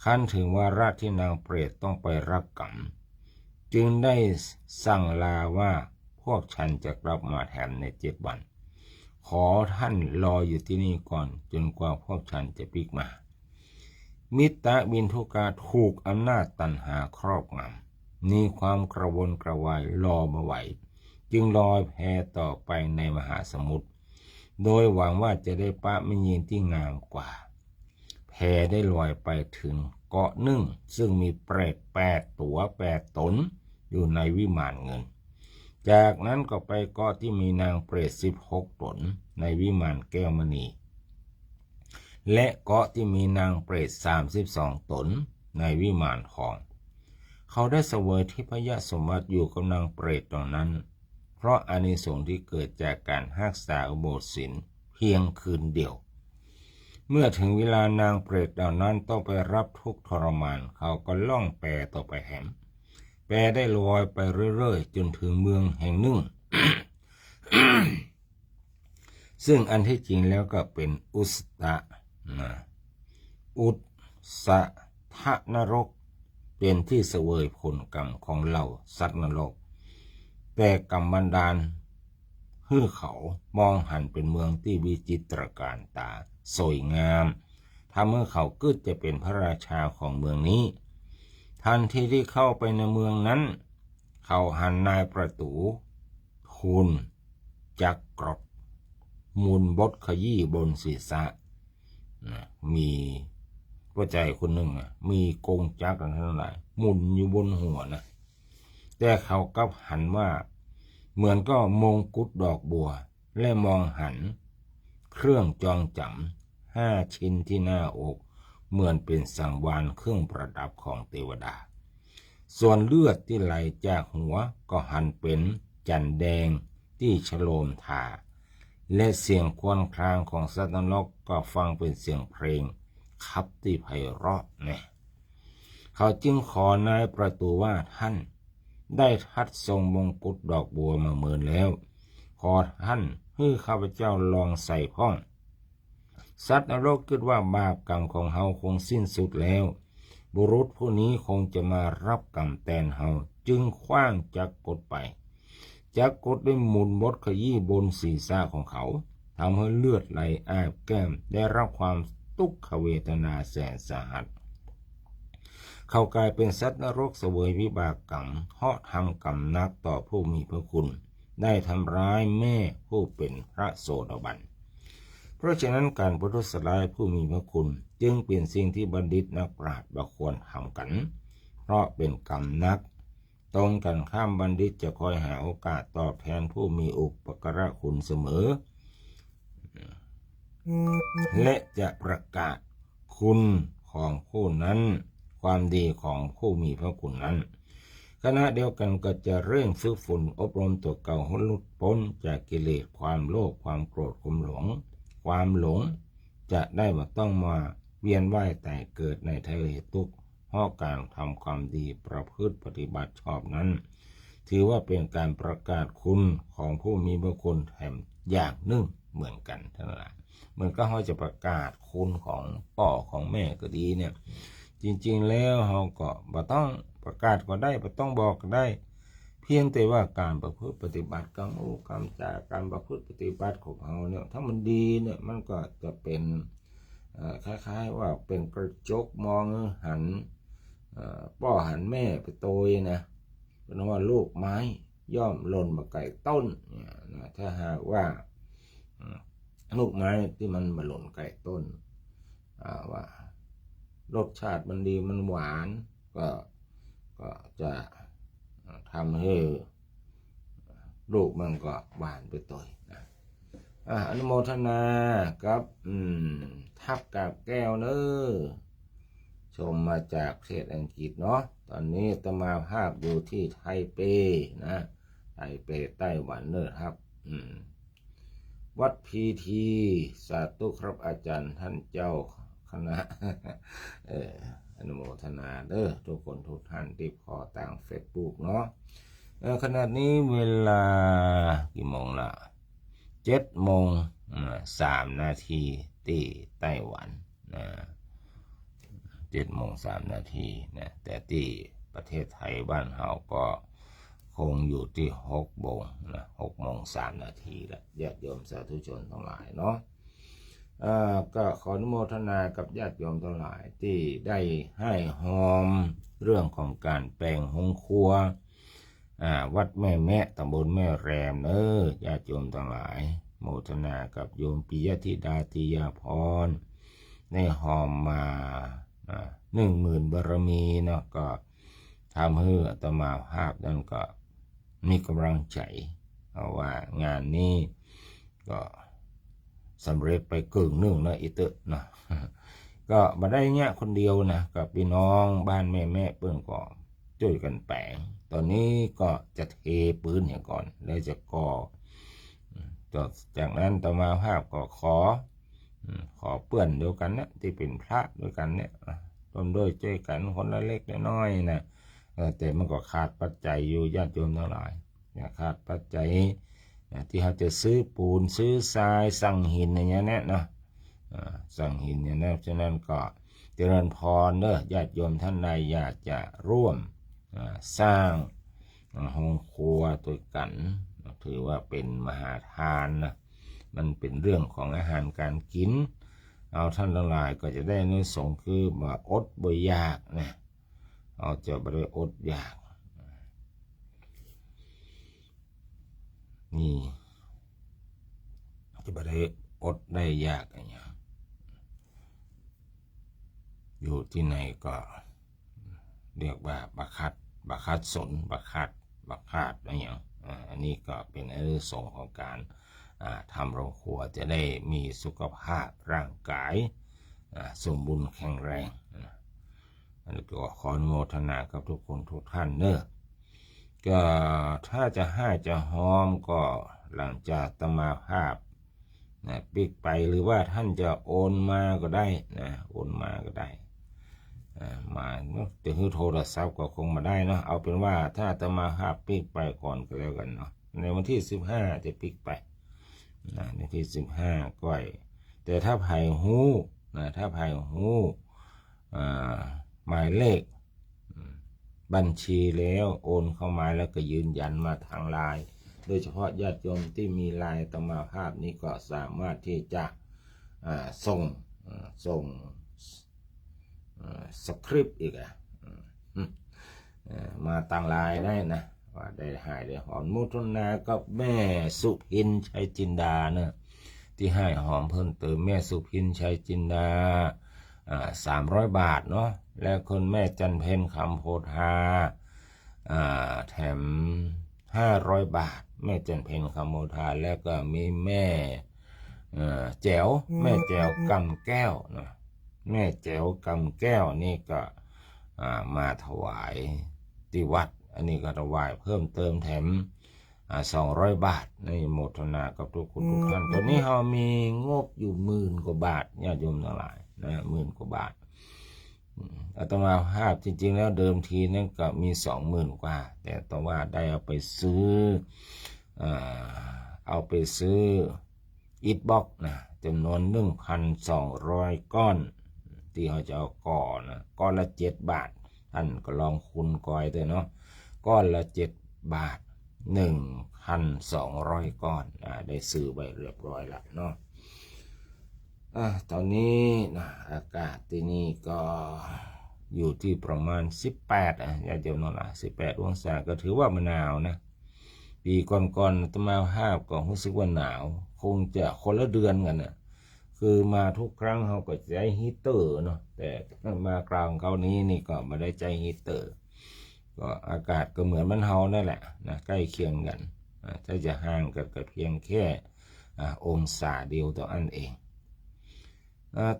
ขั้นถึงวาระที่นางเปรตต้องไปรับกรรมจึงได้สั่งลาว่าพวกฉันจะกลับมาแทนใน7 วันขอท่านรออยู่ที่นี่ก่อนจนกว่าพวกฉันจะพลิกมามิตรบินทุกาถูกอำนาจตัณหาครอบงำมีความกระวนกระวายรอมาไหวจึงลอยแพต่อไปในมหาสมุทรโดยหวังว่าจะได้ปะแม่หญิงที่งามกว่าแพได้ลอยไปถึงเกาะหนึ่งซึ่งมีเปรต8 ตัว8 ตนอยู่ในวิมานเงินจากนั้นก็ไปเกาะที่มีนางเปรต16 ตนในวิมานแก้วมณีและเกาะที่มีนางเปรต32 ตนในวิมานทองเขาได้เสวยที่พยสมบัติอยู่กับนางเปรตตรงนั้นเพราะอานิสงส์ที่เกิดจากการรักษาอุโบสถศีลเพียงคืนเดียวเมื่อถึงเวลานางเปรตเหล่านั้นต้องไปรับทุกข์ทรมานเขาก็ล่องแพต่อไปแหมแพได้ลอยไปเรื่อยๆจนถึงเมืองแห่งหนึ่ง ซึ่งอันที่จริงแล้วก็เป็นอุสตะอุสทะนรกเป็นที่เสวยผลกรรมของเหล่าสัตว์นรกแต่กรรมบันดาลให้เขามองหันเป็นเมืองที่วิจิตรการตาสวยงามทำให้เขาเกิดจะเป็นพระราชาของเมืองนี้ทันทีที่เข้าไปในเมืองนั้นเขาหันนายประตูทูลจักกรดมูลบดขยี้บนศีรษะมีผู้ใจคนหนึ่งมีกงจักรทั้งหลายหมุนอยู่บนหัวนะแต่เขากลับหันว่าเหมือนก็มงกุฎดอกบัวและมองหันเครื่องจองจำ5 ชิ้นที่หน้าอกเหมือนเป็นสังวาลเครื่องประดับของเทวดาส่วนเลือดที่ไหลจากหัวก็หันเป็นจันแดงที่ฉโลมทาและเสียงครวญครางของสัตว์นรกก็ฟังเป็นเสียงเพลงคับที่ไพเราะเนี่ยเขาจึงขอนายประตูว่าท่านได้ทัดทรงมงกุฎดอกบัวมาเมินแล้วขอท่านให้ข้าพเจ้าลองใส่พ้องสัตว์นรกคิดว่าบาปกรรมของเฮาคงสิ้นสุดแล้วบุรุษผู้นี้คงจะมารับกรรมแทนเฮาจึงขว้างจักรกฎไปจักรกฎได้หมุนบดขยี้บนศีรษะของเขาทำให้เลือดไหลอาบแก้มได้รับความทุกขเวทนาแสนสาหัสเขากลายเป็นสัตว์นรกเสวยวิบากกรรมเพราะทำกรรมนักต่อผู้มีพระคุณได้ทำร้ายแม่ผู้เป็นพระโสดาบันเพราะฉะนั้นการประทุษร้ายผู้มีพระคุณจึงเป็นสิ่งที่บัณฑิตนักปราชญ์ควรทำกันเพราะเป็นกรรมนักตรงกันข้ามบัณฑิตจะคอยหาโอกาสตอบแทนผู้มีอุปการะคุณเสมอและจะประกาศคุณของผู้นั้นความดีของผู้มีพระคุณนั้นขณะเดียวกันก็จะเร่งฝึกฝนอบรมตัวเก่าให้หลุดพ้นจากกิเลสความโลภความโกรธความหลงจะได้ไม่ต้องมาเวียนว่ายแต่เกิดในทะเลทุกข์เพราะการทำความดีประพฤติปฏิบัติชอบนั้นถือว่าเป็นการประกาศคุณของผู้มีพระคุณแถมอย่างหนึ่งเหมือนกันทั้งหลายเหมือนก็เขาจะประกาศคุณของพ่อของแม่ก็ดีเนี่ยจริงๆแล้วเขาก็บ่ต้องประกาศก็ได้บ่ต้องบอกก็ได้เพียงแต่ว่าการประพฤติปฏิบัติกรรมกรรมจากการประพฤติปฏิบัติของเขาเนี่ยถ้ามันดีเนี่ยมันก็จะเป็นคล้ายๆว่าเป็นกระจกมองหันพ่อหันแม่ไปโตยนะเป็นว่าลูกไม้ย่อมหล่นมาไก่ต้นเนี่ยนะถ้าหากว่าลูกไม้ที่มันมาหล่นไก่ต้นว่ารสชาติมันดีมันหวานก็จะทำให้ลูกมันก็หวานไปตัวนะอนุโมทนากับทับกับแก้วเนอชมมาจากประเทศอังกฤษเนาะตอนนี้อาตมาภาพอยู่ที่ไทเปนะไทเปไต้หวันเนอครับ วัดพีทีสาธุครับอาจารย์ท่านเจ้าคณะ อนุโมทนาเด้อทุกคนทุกท่านที่พอต่างเฟซบุ๊กเนาะขณะนี้เวลากี่โมงละ7:03 นาทีที่ไต้หวันนะ7:03 นาทีนะแต่ที่ประเทศไทยบ้านเฮาก็คงอยู่ที่6 โมงนะ6:03 นาทีละญาติโยมสาธุชนทั้งหลายเนาะก็ขออนุโมทนากับญาติโยมทั้งหลายที่ได้ให้หอมเรื่องของการแปลงห้องครัววัดแม่แม่ตำบลแม่แรมญาติโยมทั้งหลายโมทนากับโยมปิยธิดาติยาพรในหอมมา10,000 บารมีเนาะก็ทำให้อาตมาภาพนั้นก็มีกำลังใจเพราะว่างานนี้ก็สำเร็จไป1/2นะอีเตอนะก็มาได้เงี้ยคนเดียวนะกับพี่น้องบ้านแม่แม่เปิ้นก็ช่วยกันแปลงตอนนี้ก็จะเทปืนเนี่ยก่อนแล้วจะก่อจากนั้นอาตมาภาพก็ขอเปื่อนเดียวกันเนี่ยที่เป็นพระด้วยกันเนี่ยร่วมด้วยช่วยกันคนละเล็กละน้อยนะแต่มันก็ขาดปัจจัยอยู่ญาติโยมทั้งหลายขาดปัจจัยที่เขาจะซื้อปูนซื้อทรายสั่งหินอย่างเงี้ยนะสั่งหินอย่างนี้ฉะนั้นก็เจริญพรเด้อญาติโยมท่านใดอยากจะร่วมสร้างห้องครัวตัวกันถือว่าเป็นมหาทานนะมันเป็นเรื่องของอาหารการกินเอาท่านทั้งหลายก็จะได้ในสงคือมาอดบ่ยากนะเอาจะบ่ได้อดยากนี่จะบ่ได้อดได้ยากอะไรอย่างอยู่ที่ไหนก็เรียกว่าบักคัดสนบักคาดอะไรอย่างอันนี้ก็เป็นอนิสงส์ของการทำโรงครัวจะได้มีสุขภาพร่างกายสมบูรณ์แข็งแรงอันนี้ก็ขออนุโมทนากับทุกคนทุกท่านเนอะก็ถ้าจะให้จะหอมก็หลังจากอาตมาภาพปิกไปหรือว่าท่านจะโอนมาก็ได้นะโอนมาก็ได้มาจะคือโทรศัพท์ก็คงมาได้เนาะเอาเป็นว่าถ้าอาตมาภาพปิกไปก่อนก็แล้วกันเนาะในวันที่15จะปิกไปในที่15ก้อยแต่ถ้าไผ่หูถ้าไผ่หูหมายเลขบัญชีแล้วโอนเข้ามาแล้วก็ยืนยันมาทางไลน์โดยเฉพาะญาติโยมที่มีไลน์อาตมาภาพนี้ก็สามารถที่จะส่งสคริปต์อีกมาตั้งไลน์ได้นะว่าได้หายได้หอมมุทนากับแม่สุพินชัยจินดาเนะที่ให้หอมเพิ่มเติมแม่สุพินชัยจินดา300 บาทเนาะแล้วคนแม่จันเพ็ญคำโพธาแถม500 บาทแม่จันเพ็ญคำโพธาแล้วก็มีแม่แจ๋วแม่แจ๋วกำแก้วนะแม่แจ๋วกำแก้วนี่ก็มาถวายที่วัดอันนี้ก็ถวายเพิ่มเติมแถม200 บาทในโมทนากับทุกคนทุกท่านตอนนี้เรามีงบอยู่10,000 กว่าบาทญาติโยมทั้งหลายนะ10,000 กว่าบาทอาตมาภาพจริงๆแล้วเดิมทีนั่นก็มี20,000 กว่าแต่ต้องว่าได้เอาไปซื้ออิฐบล็อกนะจำนวน 1,200 ก้อนที่เขาจะเอาก่อนะก้อนละ7 บาทท่านก็ลองคูณก้อยด้วยเนาะก้อนละ7 บาท 1,200 ก้อนได้ซื้อไปเรียบร้อยแล้วเนาะตอนนี้นะอากาศที่นี่ก็อยู่ที่ประมาณ18อย่าเดี๋ยวนั่นละ18 องศาก็ถือว่ามันหนาวนะปีก่อนๆอาตมาภาพก็รู้สึกว่าหนาวคงจะคนละเดือนกันนะคือมาทุกครั้งเขาก็ใช้ฮีเตอร์เนาะแต่มากลางเขานี้นี่ก็ไม่ได้ใช้ฮีเตอร์ก็อากาศก็เหมือนมันเฮานั่นแหละนะใกล้เคียงกันถ้าจะห่างกันก็เพียงแค่องศาเดียวต่ออันเอง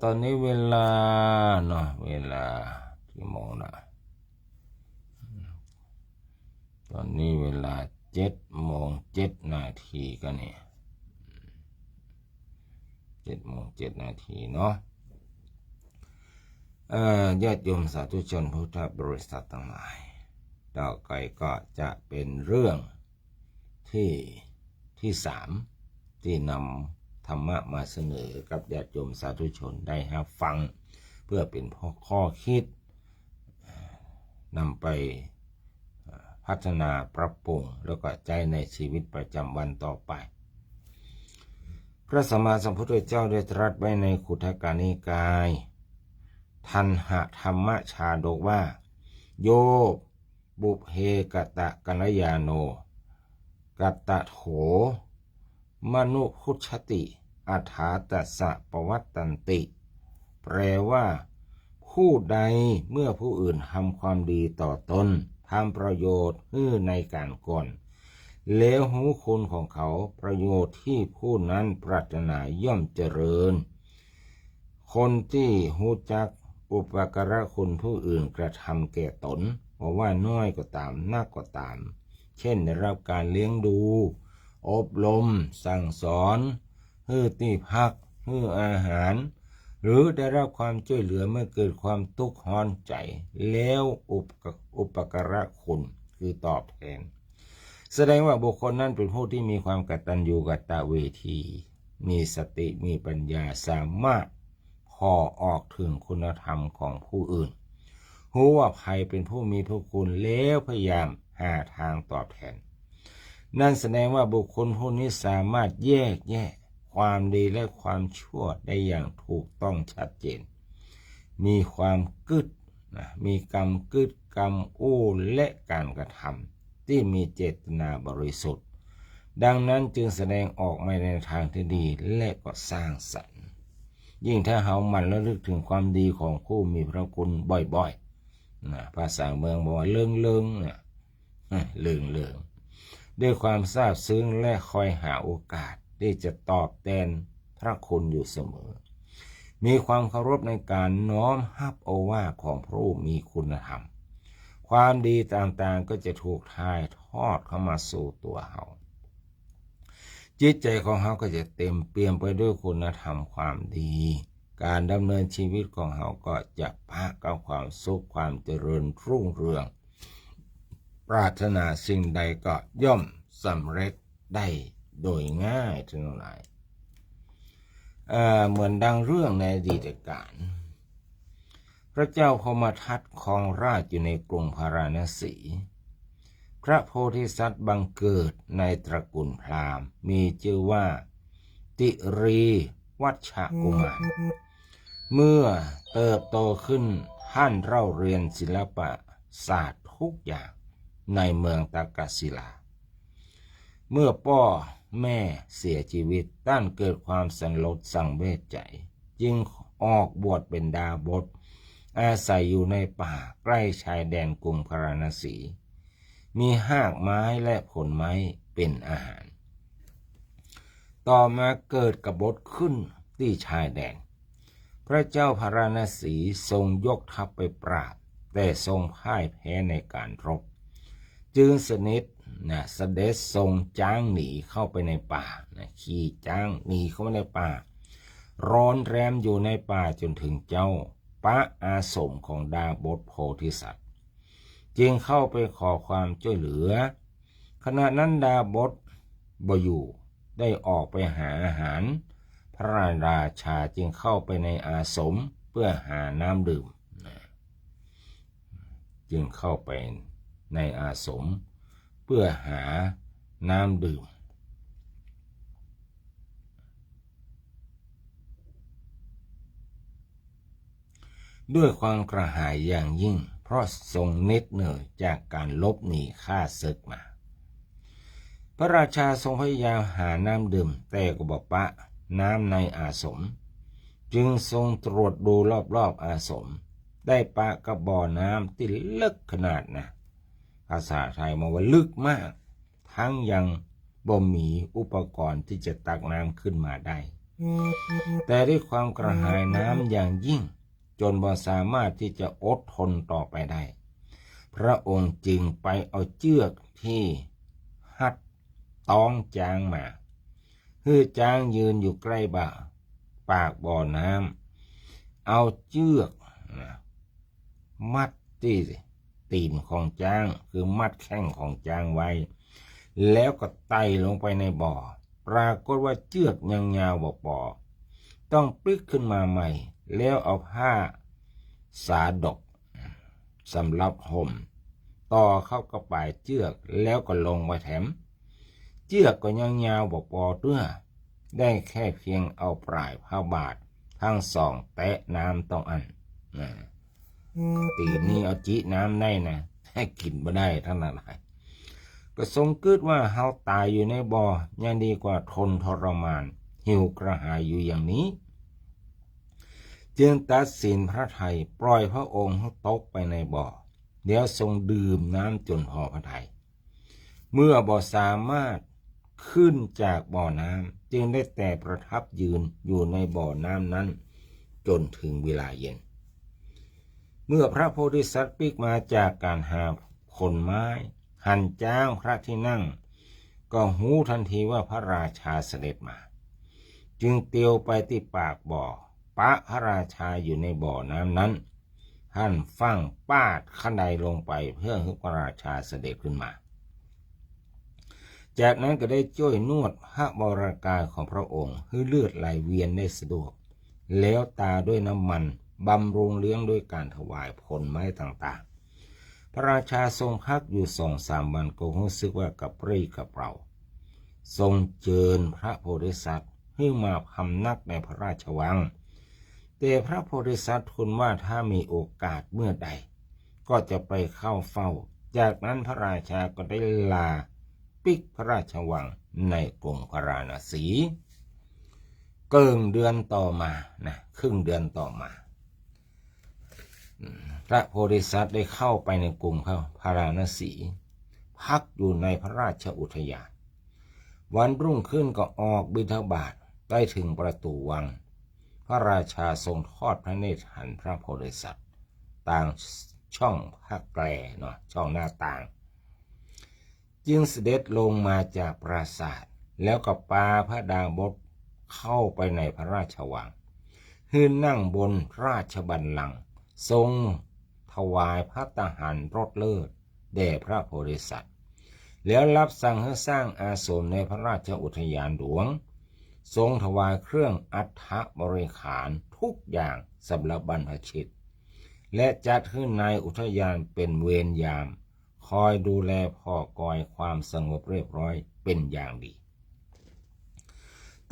ตอนนี้เวลาเนาะเวลากี่โมงนะตอนนี้เวลา7:07 นาทีกันเนี่ย 7:07 เนาะญาติโยมสาธุชนพุทธบริษัททั้งหลายต่อไปก็จะเป็นเรื่องที่3ที่นำธรรมะมาเสนอกับญาติโยมสาธุชนได้รับฟังเพื่อเป็นข้อคิดนำไปพัฒนาปรับปรุงแล้วก็ใจในชีวิตประจำวันต่อไปพระสัมมาสัมพุทธเจ้าได้ตรัสไว้ในขุททกนิกายทันหธรรมชาดกว่าโยบุพเพกตะกัลยาโนกัตตะโถมนุพุชติอัฏฐาตัสสะปวัตตันติแปลว่าผู้ใดเมื่อผู้อื่นทำความดีต่อตนทำประโยชน์ในการก่อนแล้วหูคุณของเขาประโยชน์ที่ผู้นั้นปรารถนาย่อมเจริญคนที่หูจักอุปการะคุณผู้อื่นกระทำแก่ตนว่าน้อยก็ตามนักก็ตามเช่นได้รับการเลี้ยงดูอบรมสั่งสอนที่พักอาหารหรือได้รับความช่วยเหลือเมื่อเกิดความทุกข์ร้อนใจแล้วอุปการะคุณคือตอบแทนแสดงว่าบุคคลนั้นเป็นผู้ที่มีความกตัญญูกตเวทีมีสติมีปัญญาสามารถพอออกถึงคุณธรรมของผู้อื่นรู้ว่าใครเป็นผู้มีพระคุณแล้วพยายามหาทางตอบแทนนั่นแสดงว่าบุคคลผู้นี้สามารถแยกแยะความดีและความชั่วได้อย่างถูกต้องชัดเจนมีความกึศมีกรรมกึศกรรมอู้และการกระทำที่มีเจตนาบริสุทธิ์ดังนั้นจึงแสดงออกมาในทางที่ดีและก็สร้างสรรค์ยิ่งถ้าเฮามันระลึกถึงความดีของผู้มีพระคุณบ่อยๆภาษาเมืองบอกว่าเลิงเด้วยความซาบซึ้งและคอยหาโอกาสที่จะตอบแทนพระคุณอยู่เสมอมีความเคารพในการน้อมรับโอวาทของพระผู้มีคุณธรรมความดีต่างๆก็จะถูกถ่ายทอดเข้ามาสู่ตัวเฮาจิตใจของเฮาก็จะเต็มเปี่ยมไปด้วยคุณธรรมความดีการดำเนินชีวิตของเฮาก็จะพะกับความสุขความเจริญรุ่งเรืองปรารถนาสิ่งใดก็ย่อมสำเร็จได้โดยง่ายทั้งหลายเหมือนดังเรื่องในอดีตการพระเจ้าพมทัตครองราชอยู่ในกรุงพาราณสีพระโพธิสัตว์บังเกิดในตระกูลพราหมณ์มีชื่อว่าติรีวัชกุมารเมื่อเติบโตขึ้นท่านเล่าเรียนศิลปะศาสตร์ทุกอย่างในเมืองตากศิลาเมื่อพ่อแม่เสียชีวิตท่านเกิดความสันลดสังเวชใจจึงออกบวชเป็นดาบสอาศัยอยู่ในป่าใกล้ชายแดนกรุงพาราณสีมีหากไม้และผลไม้เป็นอาหารต่อมาเกิดกบฏขึ้นที่ชายแดนพระเจ้าพาราณสีทรงยกทัพไปปราบแต่ทรงพ่ายแพ้ในการรบจึงเสด็จทรงจ้างหนีเข้าไปในป่าขี่จ้างหนีเข้าไปในป่าร้อนแรมอยู่ในป่าจนถึงเจ้าปะอาสมของดาบสโพธิสัตว์จึงเข้าไปขอความช่วยเหลือขณะนั้นดาบสบ่อยู่ได้ออกไปหาอาหารพระราชาจึงเข้าไปในอาสมเพื่อหาน้ำดื่มจึงเข้าไปในอาสมเพื่อหาน้ำดื่มด้วยความกระหายอย่างยิ่งเพราะทรงเหน็ดเหนื่อยจากการลบหนีข้าศึกมาพระราชาทรงพยายามหาน้ำดื่มแต่ก็บ่ปะน้ำในอาสมจึงทรงตรวจดูรอบๆอาสมได้ปะกับบ่อน้ำที่ลึกขนาดภาษาไทยมาว่าลึกมากทั้งยังบ่มีอุปกรณ์ที่จะตักน้ำขึ้นมาได้แต่ด้วยความกระหายน้ำอย่างยิ่งจนบ่สามารถที่จะอดทนต่อไปได้พระองค์จึงไปเอาเชือกที่หัดต้องจางมาจ้างยืนอยู่ใกล้บ่า ปากบ่อน้ำเอาเชือกนะมัดที่ตีนของช้างคือมัดแข้งของช้างไว้แล้วก็ไต่ลงไปในบ่อปรากฏว่าเชือกยังยาวบ่พอต้องปลิกขึ้นมาใหม่แล้วเอาผ้าสาดกสำหรับห่มต่อเข้ากับปลายเชือกแล้วก็ลงไว้แถมเชือกก็ยังยาวบ่พอด้วยได้แค่เพียงเอาปลายผ้าบาททั้งสองแตะน้ำต้องอันตีนี้เอาจิน้ำได้นะให้กินบ่ได้ทั้งนั้นเลยก็ทรงคิดว่าเฮาตายอยู่ในบ่อยังดีกว่าทนทรมานหิวกระหายอยู่อย่างนี้จึงตัดสินพระทัยปล่อยพระองค์ให้ตกไปในบ่อเดี๋ยวทรงดื่มน้ำจนพอพระทัยเมื่อบ่สามารถขึ้นจากบ่อน้ำจึงได้แต่ประทับยืนอยู่ในบ่อน้ำนั้นจนถึงเวลาเย็นเมื่อพระโพธิสัตว์ปีกมาจากการหาผลไม้หั่นจ้างพระที่นั่งก็หูทันทีว่าพระราชาเสด็จมาจึงเตียวไปที่ปากบ่อปะพระราชาอยู่ในบ่อน้ำนั้นท่านฟั่งปาดขันไดลงไปเพื่อให้พระราชาเสด็จขึ้นมาจากนั้นก็ได้ช่วยนวดพระวรากายของพระองค์ให้เลือดไหลเวียนได้สะดวกแล้วตาด้วยน้ำมันบำรุงเลี้ยงด้วยการถวายผลไม้ต่างๆพระราชาทรงพักอยู่2-3 วันก็รู้สึกว่ากับปรี้กับเปร่าทรงเชิญพระโพธิสัตว์ให้มาพำนักในพระราชวังแต่พระโพธิสัตว์ทูลว่าถ้ามีโอกาสเมื่อใดก็จะไปเข้าเฝ้าจากนั้นพระราชาก็ได้ลาปิกพระราชวังในกรุงพาราณสีเกินเดือนต่อมาครึ่งเดือนต่อมาพระโพธิสัตว์ได้เข้าไปในกรุงพาราณสีพักอยู่ในพระราชอุทยานวันรุ่งขึ้นก็ออกบิณฑบาตได้ถึงประตูวังพระราชาทรงทอดพระเนตรหันพระโพธิสัตว์ต่างช่องพระแกลช่องหน้าต่างจึงเสด็จลงมาจากปราสาทแล้วก็ปาพระดาบสเข้าไปในพระราชวังขึ้นนั่งบนราชบัลลังก์ทรงถวายพระตาหารรสเลิศแด่พระโพธิสัตว์แล้วรับสั่งให้สร้างอาสมในพระราชอุทยานหลวงทรงถวายเครื่องอัฐบริขารทุกอย่างสำหรับบรรพชิตและจัดขึ้นในอุทยานเป็นเวรยามคอยดูแลพ่อกอยความสงบเรียบร้อยเป็นอย่างดี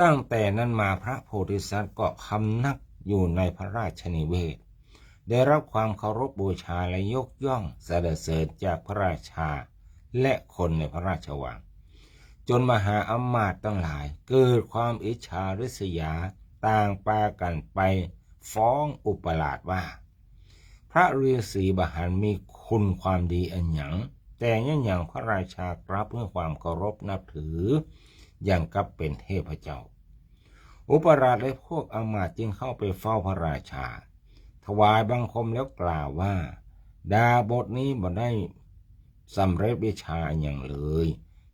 ตั้งแต่นั้นมาพระโพธิสัตว์ก็พำนักอยู่ในพระราชนิเวศได้รับความเคารพบูชาและยกย่องสรรเสริญจากพระราชาและคนในพระราชวังจนมหาอมาตย์ทั้งหลายเกิดความอิจฉาริษยาต่างปากันไปฟ้องอุปราชว่าพระฤาษีบหันมีคุณความดีอันหยังแต่ยังอย่างพระราชากลับเพื่อความเคารพนับถืออย่างกับเป็นเทพเจ้าอุปราชและพวกอมาตย์จึงเข้าไปเฝ้าพระราชาถวายบังคมแล้วกล่าวว่าดาบทนี้บ่ได้สำเร็จวิชาอย่างเลย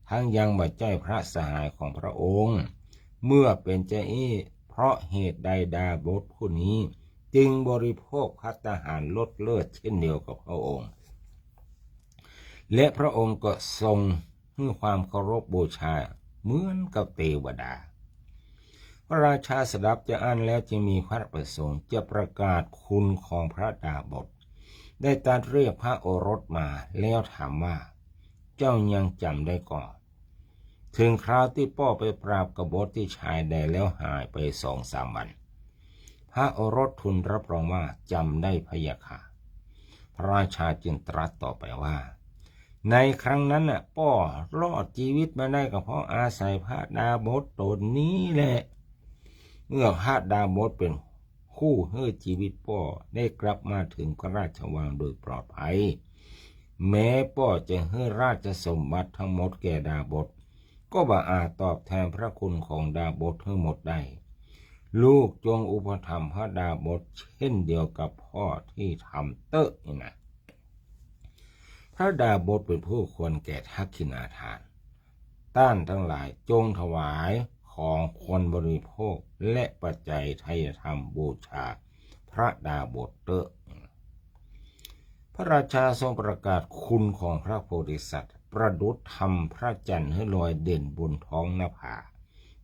ทั้งยังบ่ใจพระสหายของพระองค์เมื่อเป็นเจ้าอี้เพราะเหตุใดดาบทผู้นี้จึงบริโภคภัตตาหารลดเลิศเช่นเดียวกับพระองค์และพระองค์ก็ทรงให้ความเคารพบูชาเหมือนกับเทวดาพระราชาสดับจะอ่านแล้วจึงมีพระประสงค์จะประกาศคุณของพระดาบทได้ตรัสเรียกพระโอรสมาแล้วถามว่าเจ้ายังจำได้ก่อนถึงคราวที่พ่อไปปราบกบฏที่ชายแดนแล้วหายไป2-3 วันพระโอรสทูลรับรองว่าจำได้พะยะค่ะพระราชาจึงตรัสต่อไปว่าในครั้งนั้นพ่อรอดชีวิตมาได้ก็เพราะอาศัยพระดาบสตนนี้แหละเมื่อพระดาบสเป็นคู่ให้ชีวิตพ่อได้กลับมาถึงพระราชวังโดยปลอดภัยแม้พ่อจะให้ราชสมบัติทั้งหมดแก่ดาบสก็บ่อาจตอบแทนพระคุณของดาบสทั้งหมดได้ลูกจงอุปถัมภ์พระดาบสเช่นเดียวกับพ่อที่ทำเตอะนี่นะพระดาบสเป็นผู้ควรแก่ทักขิณาทานต้านทั้งหลายจงถวายข ของคนบริโภคและปัจจัยไทยธรรมบูชาพระดาบทเตอะพระราชาทรงประกาศคุณของพระโพธิสัตว์ประดุจทำพระจันทร์ให้ลอยเด่นบนท้องนภา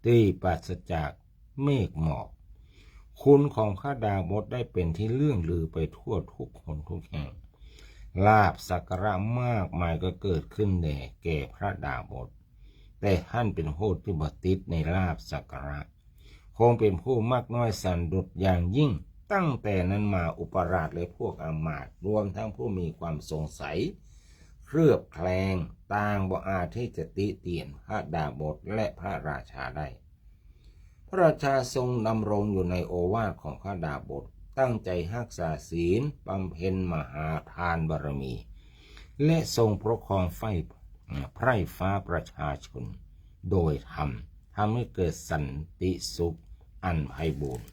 ที่ปราศจากเมฆหมอกคุณของพระดาบทได้เป็นที่เลื่องลือไปทั่วทุกคนทุกแห่งลาภสักการะมากมายก็เกิดขึ้นแก่พระดาบทแต่ท่านเป็นผู้ที่บ่ติดในลาภสักการะคงเป็นผู้มากน้อยสันโดษอย่างยิ่งตั้งแต่นั้นมาอุปราชและพวกอมาตย์รวมทั้งผู้มีความสงสัยเครือบแคลงต่างบ่อาจที่จะติเตียนพระดาบทและพระราชาได้พระราชาทรงดำรงอยู่ในโอวาทของพระดาบทตั้งใจรักษาศีลบำเพ็ญมหาทานบารมีและทรงปกครองไพร่ฟ้าประชาชนโดยธรรมทำให้เกิดสันติสุขอันไพบูรณ์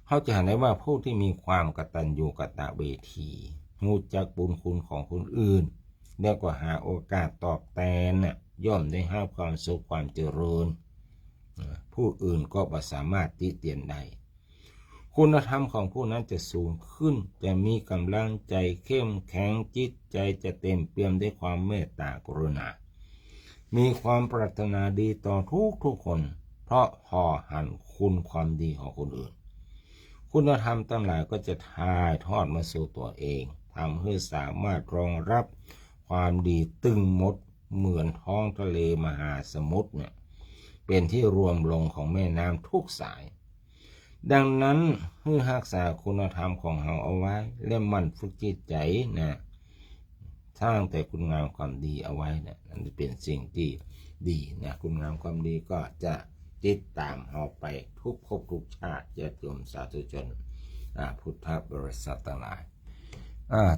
เขาจะเห็นได้ว่าผู้ที่มีความกตัญญูกตเวทีรู้จักบุญคุณของคนอื่นแล้วก็หาโอกาสตอบแทนย่อมได้ให้ความสุขความเจริญผู้อื่นก็บ่สามารถติเตียนได้คุณธรรมของผู้นั้นจะสูงขึ้นจะมีกำลังใจเข้มแข็งจิตใจจะเต็มเปี่ยมด้วยความเมตตากรุณามีความปรารถนาดีต่อทุกคนเพราะพอหันคุณความดีของคนอื่นคุณธรรมทั้งหลายก็จะถ่ายทอดมาสู่ตัวเองทำให้สามารถรองรับความดีตึงหมดเหมือนท้องทะเลมหาสมุทรเป็นที่รวมลงของแม่น้ำทุกสายดังนั้นให้รักษาคุณธรรมของเราเอาไว้และมั่นฝึกจิตใจสร้างแต่คุณงามความดีเอาไว้นั่นเป็นสิ่งที่ดีคุณงามความดีก็จะติดตามเราไปทุกภพทุกชาติญาติโยมสาธุชนพุทธบริษัททั้งหลาย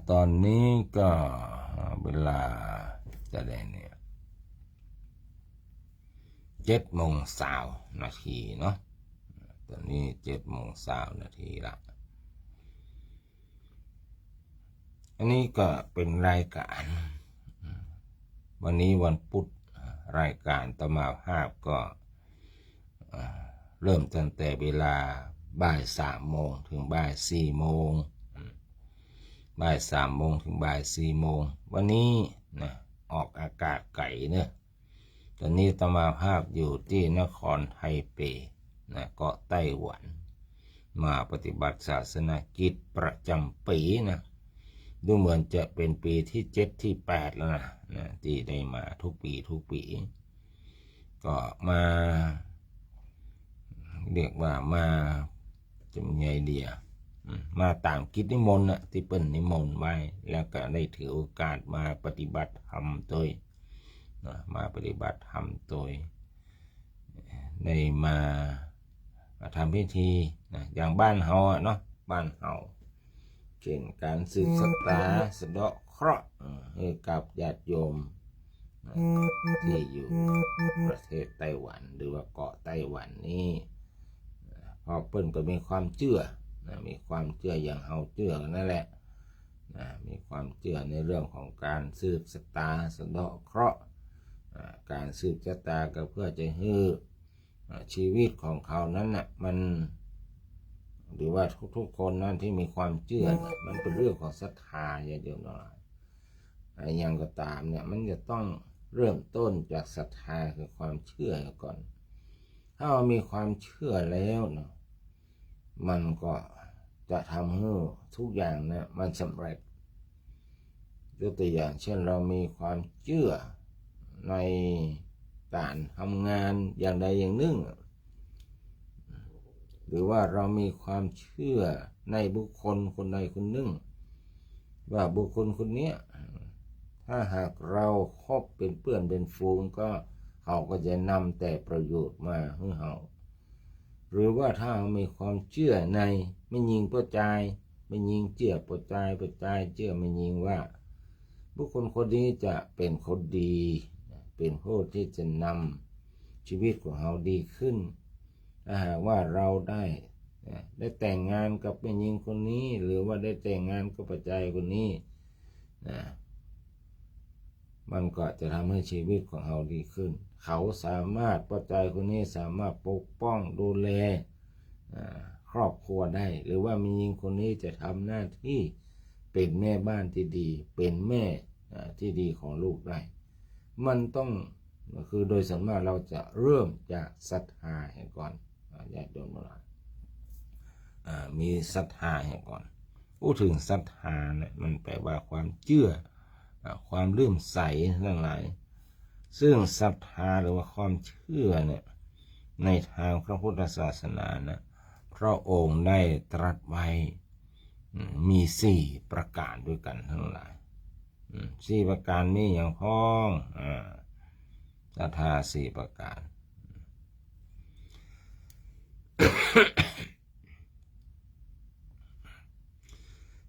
ตอนนี้ก็เวลาจะได้7:20 น.เนาะตอนนี้7:20 น.ละอันนี้ก็เป็นรายการวันนี้วันพุธรายการตมาภาพก็เริ่มตั้งแต่เวลาบ่าย 3 โมงถึงบ่าย 4 โมงบ่าย 3 โมงถึงบ่าย 4 โมงวันนี้ออกอากาศไก่ตอนนี้ตมาภาพอยู่ที่นครไทเปเกาะไต้หวันมาปฏิบัติศาสนกิจประจำปีดูเหมือนจะเป็นปีที่7ที่8แล้วที่ได้มาทุกปีก็มาเรียกว่ามาจะมีไอเดียมาตามกิจนิมนต์ที่เปิ้นนิมนต์ไว้แล้วก็ได้ถือโอกาสมาปฏิบัติธรรมโดยมาปฏิบัติธรรมโดยได้มาทำพิธีอย่างบ้านเฮาเนาะบ้านเฮาเช่นการสืบชะตาสะเดาะเคราะห์ให้กับญาติโยมที่อยู่ประเทศไต้หวันหรือว่าเกาะไต้หวันนี้พอเปิ้นก็มีความเชื่อมีความเชื่ออย่างเฮาเชื่อนั่นแหละมีความเชื่อในเรื่องของการสืบชะตาสะเดาะเคราะห์การสืบชะตาก็เพื่อจะให้ชีวิตของเขานั้นมันหรือว่าทุกคนนั้นที่มีความเชื่อมันเป็นเรื่องของศรัทธาอย่างเดียวอย่างก็ตามมันจะต้องเริ่มต้นจากศรัทธาคือความเชื่อก่อนถ้าเรามีความเชื่อแล้วมันก็จะทำให้ทุกอย่างมันสำเร็จยกตัวอย่างเช่นเรามีความเชื่อในการทำงานอย่างใดอย่างหนึ่งหรือว่าเรามีความเชื่อในบุคคลคนใดคนหนึ่งว่าบุคคลคนนี้ถ้าหากเราคบเป็นเพื่อนเป็นฝูงก็เขาก็จะนำแต่ประโยชน์มาให้เราหรือว่าถ้าเรามีความเชื่อในไม่ยิงปัจจัยไม่ยิงเชื่อปัจจัยเชื่อไม่ยิงว่าบุคคลคนนี้จะเป็นคนดีเป็นผู้ที่จะนำชีวิตของเราดีขึ้นถ้าหากว่าเราได้แต่งงานกับแม่หญิงคนนี้หรือว่าได้แต่งงานกับปัจจัยคนนี้ มันก็จะทำให้ชีวิตของเราดีขึ้นเขาสามารถปัจจัยคนนี้สามารถปกป้องดูแลครอบครัวได้หรือว่ามีหญิงคนนี้จะทำหน้าที่เป็นแม่บ้านที่ดีเป็นแม่ที่ดีของลูกได้มันต้องคือโดยส่วนมากเราจะเริ่มจากศรัทธาให้ก่อนญาติโยมมีศรัทธาให้ก่อนพูดถึงศรัทธาเนี่ยมันแปลว่าความเชื่อความเลื่อมใสทั้งหลายซึ่งศรัทธาหรือว่าความเชื่อเนี่ยในทางพระพุทธศาสนานะพระองค์ได้ตรัสไว้มี4ประการด้วยกันทั้งหลาย4ประการนี้อย่างพ้องศรัทธา4ประการ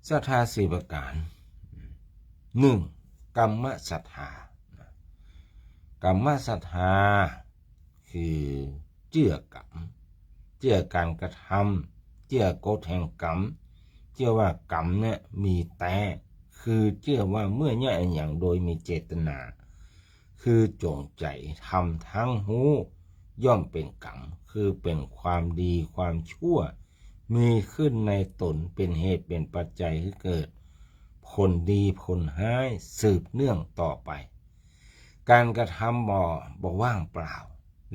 ศรัทธา4ประการ 1. กรรมศรัทธากรรมศรัทธาคือเชื่อกรรมเชื่อการกระทำเชื่อกฎแห่งกรรมเชื่อว่ากรรมเนี่ยมีแต่คือเชื่อว่าเมื่อเนี่ยอย่างโดยมีเจตนาคือจงใจทำทั้งหูย่อมเป็นกรรมคือเป็นความดีความชั่วมีขึ้นในตนเป็นเหตุเป็นปัจจัยให้เกิดผลดีผลร้ายสืบเนื่องต่อไปการกระทำบ่ว่างเปล่า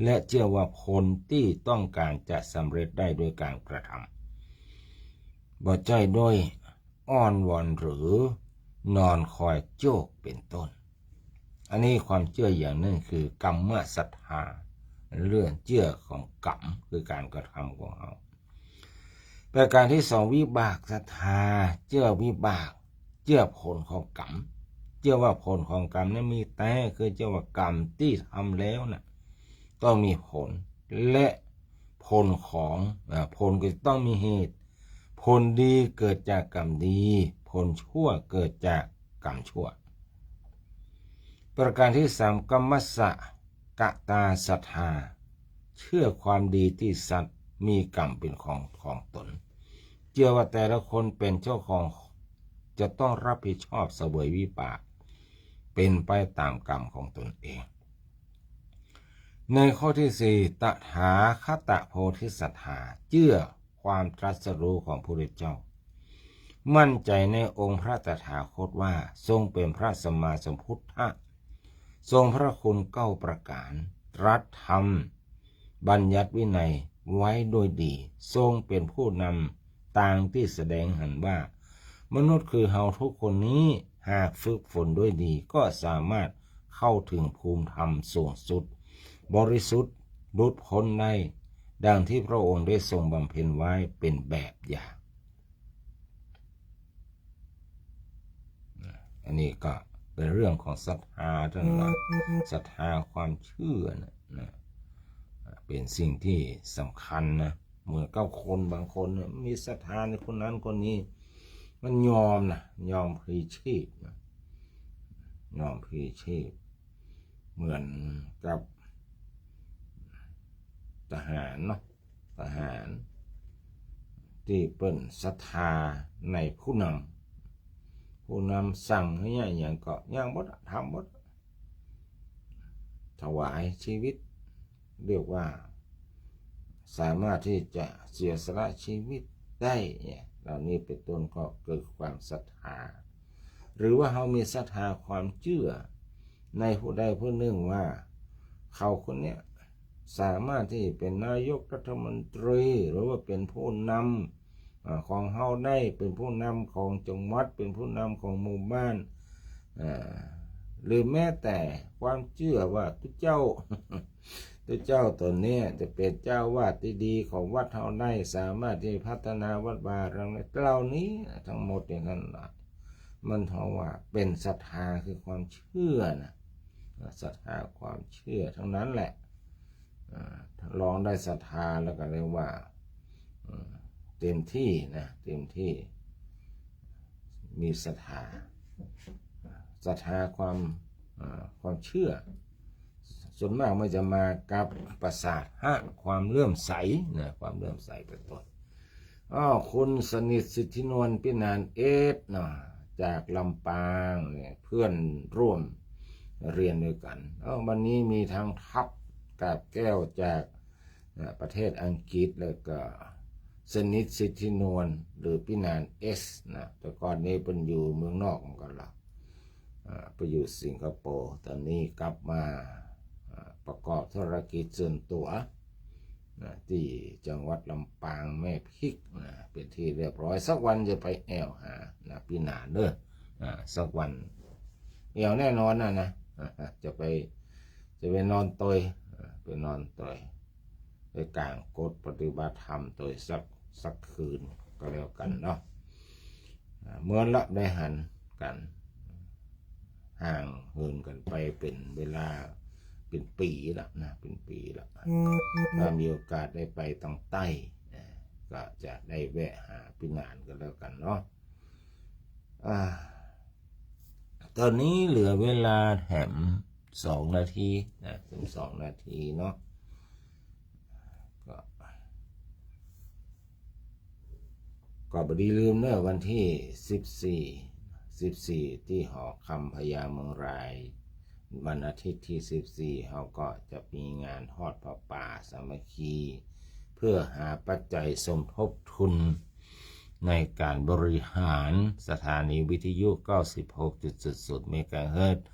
และเชื่อว่าผลที่ต้องการจะสำเร็จได้โดยการกระทำบ่ใจโดยอ้อนวอนหรือนอนคอยโจกเป็นต้นอันนี้ความเชื่ออย่างนึงคือกรรมศรัทธาเรื่องเชื่อของกรรมคือการกระทำของเราประการที่2วิบากศรัทธาเชื่อวิบากเชื่อผลของกรรมเชื่อว่าผลของกรรมนั้นมีแต่คือเชื่อว่ากรรมที่ทำแล้วนะต้องมีผลและผลของผลก็ต้องมีเหตุผลดีเกิดจากกรรมดีผลชั่วเกิดจากกรรมชั่วประการที่3กรรมสกตาศรัทธาเชื่อความดีที่สัตว์มีกรรมเป็นของตนเชื่อว่าแต่ละคนเป็นเจ้าของจะต้องรับผิดชอบเสวยวิบากเป็นไปตามกรรมของตนเองในข้อที่4ตถาคตโพธิศรัทธาเชื่อความตรัสรู้ของพระพุทธเจ้ามั่นใจในองค์พระตถาคตว่าทรงเป็นพระสัมมาสัมพุทธะทรงพระคุณ9ประการตรัสธรรมบัญญัติวินัยไว้โดยดีทรงเป็นผู้นำต่างที่แสดงเห็นว่ามนุษย์คือเฮาทุกคนนี้หากฝึกฝนด้วยดีก็สามารถเข้าถึงภูมิธรรมสูงสุดบริสุทธิ์หลุดพ้นได้ดังที่พระองค์ได้ทรงบำเพ็ญไว้เป็นแบบอย่างอันนี้ก็เป็นเรื่องของศรัทธาทั้งหลายศรัทธาความเชื่อนะเป็นสิ่งที่สำคัญนะเมื่อคนบางคนมีศรัทธาในคนนั้นคนนี้มันยอมพลีชีพนะยอมพลีชีพเหมือนกับทหารเนาะทหารที่เป็นศรัทธาในผู้นำสั่งให้อย่างก็ย่างบดทำบดถวายชีวิตเรียกว่าสามารถที่จะเสียสละชีวิตได้เนี่ยเหล่านี้เป็นต้นก็เกิดความศรัทธาหรือว่าเขามีศรัทธาความเชื่อในผู้ใดผู้หนึ่งว่าเขาคนเนี้ยสามารถที่เป็นนายกรัฐมนตรีหรือว่าเป็นผู้นำของเฮาได้เป็นผู้นำของจังหวัดเป็นผู้นำของหมู่บ้านหรือแม้แต่ความเชื่อว่าตัวเจ้าตนนี้จะเป็นเจ้าวาดที่ดีของวัดเฮาได้สามารถที่พัฒนาวัดวาระเหล่านี้ทั้งหมดอย่างนั้นมันเท่าว่าเป็นศรัทธาคือความเชื่อนะศรัทธาความเชื่อทั้งนั้นแหละลองได้ศรัทธาแล้วก็เรียกว่าเต็มที่นะเต็มที่มีศรัทธาความเชื่อส่วนมากมันจะมากับประสาทความเลื่อมใสนะความเลื่อมใสเป็นต้นคุณสนิทสิทธินวลพินานเนาะจากลำปางเนี่ยเพื่อนร่วม เรียนด้วยกันวันนี้มีทั้งทัพกาบแก้วจากประเทศอังกฤษแล้วก็สนิทสิทธินวลหรือพี่นานเอสนะแต่ก่อนนี้เป็นอยู่เมืองนอกมันก็ละไปอยู่สิงคโปร์ตอนนี้กลับมาประกอบธุรกิจส่วนตัวที่จังหวัดลำปางแม่พริกเป็นที่เรียบร้อยสักวันจะไปแอวหาพี่นานเด้อสักวันแอวแน่นอนนะจะไปนอนตอยไปนอนตอยไปกลางกฎปฏิบัติธรรมตอยสักคืนก็แล้วกันเนาะเมื่อละได้หันกันห่างเหินกันไปเป็นเวลาเป็นปีละนะเป็นปีละถ้ามีโอกาสได้ไปทางใต้ก็จะได้แวะหาพี่นานกันแล้วกันเนาะตอนนี้เหลือเวลาแถม2 นาทีนะถึง2 นาทีเนาะก็บดีลืมเนอะวันที่14ที่หอคำพญาเมืองรายวันอาทิตย์ที่14เขาก็จะมีงานทอดผ้าป่าสามัคคีเพื่อหาปัจจัยสมทบทุนในการบริหารสถานีวิทยุ 96.00 เมกะเฮิรตซ์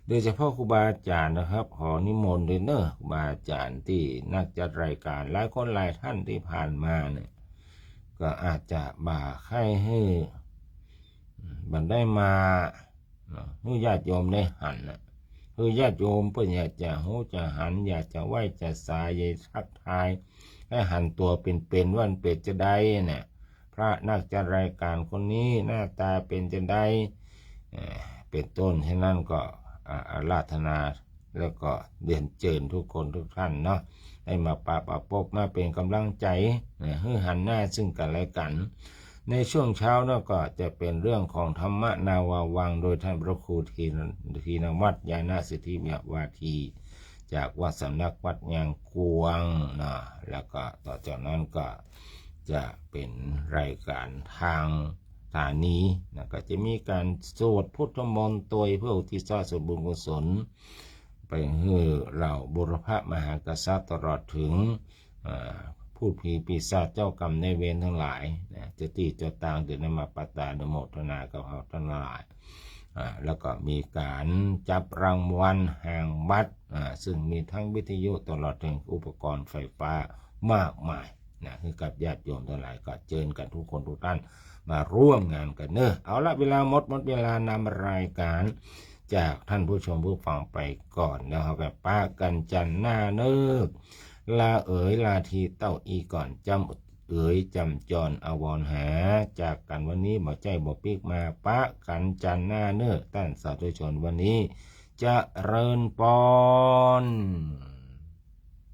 โดยเฉพาะครูบาอาจารย์นะครับขอนิมนต์ด้วยเนอะครูบาอาจารย์ที่นักจัดรายการหลายคนหลายท่านที่ผ่านมาเนี่ยก็อาจจะบ่าไข้ให้บันได้มาให้ญาติโยมได้หันคือญาติโยมเพื่ออยากจะหูจะหันอยากจะไหวจะสายทักทายให้หันตัวเป็นวันเป็ดจะได้เนี่ยพระนักจัดรายการคนนี้หน้าตาเป็นจะได้เป็นต้นฉะนั้นก็อาราธนาแล้วก็เรียนเชิญทุกคนทุกท่านเนาะได้มาปะปบมาเป็นกำลังใจให้หันหน้าซึ่งกันและกันในช่วงเช้าเนาะก็จะเป็นเรื่องของธรรมนาวาวังโดยท่านพระครูทีนวัตรยานาสิทธิเมียวาทีจากวัดสำนักวัดยางกวงนะแล้วก็ต่อจากนั้นก็จะเป็นรายการทางสถานีนะก็จะมีการสวดพุทธมนต์ตัวเพื่ออุทิศส่วนบุญกุศลไปให้เหล่าบุรพมหากษัตริย์ตลอดถึงพูดผีปีศาจเจ้ากรรมในเวรทั้งหลายจะตีจะต่างเดือนมาปตาโนโมทนากับเขาทั้งหลายแล้วก็มีการจับรางวัลแห่งบัตรซึ่งมีทั้งวิทยุตลอดถึงอุปกรณ์ไฟฟ้ามากมายคือกับญาติโยมทั้งหลายก็เชิญกันทุกคนทุกท่านมาร่วมงานกันเนอะเอาละเวลาหมดเวลานำรายการจากท่านผู้ชมผู้ฟังไปก่อนแล้วแบบป้ากันจันหน้าเนิกลาลาทีเต้าอีก่อนจำจำจรอวรหาจากกันวันนี้บ่ใจบ่ปิกมาปะกันจันหน้าเนิกต้านสาธุชนวันนี้จะเริญปอน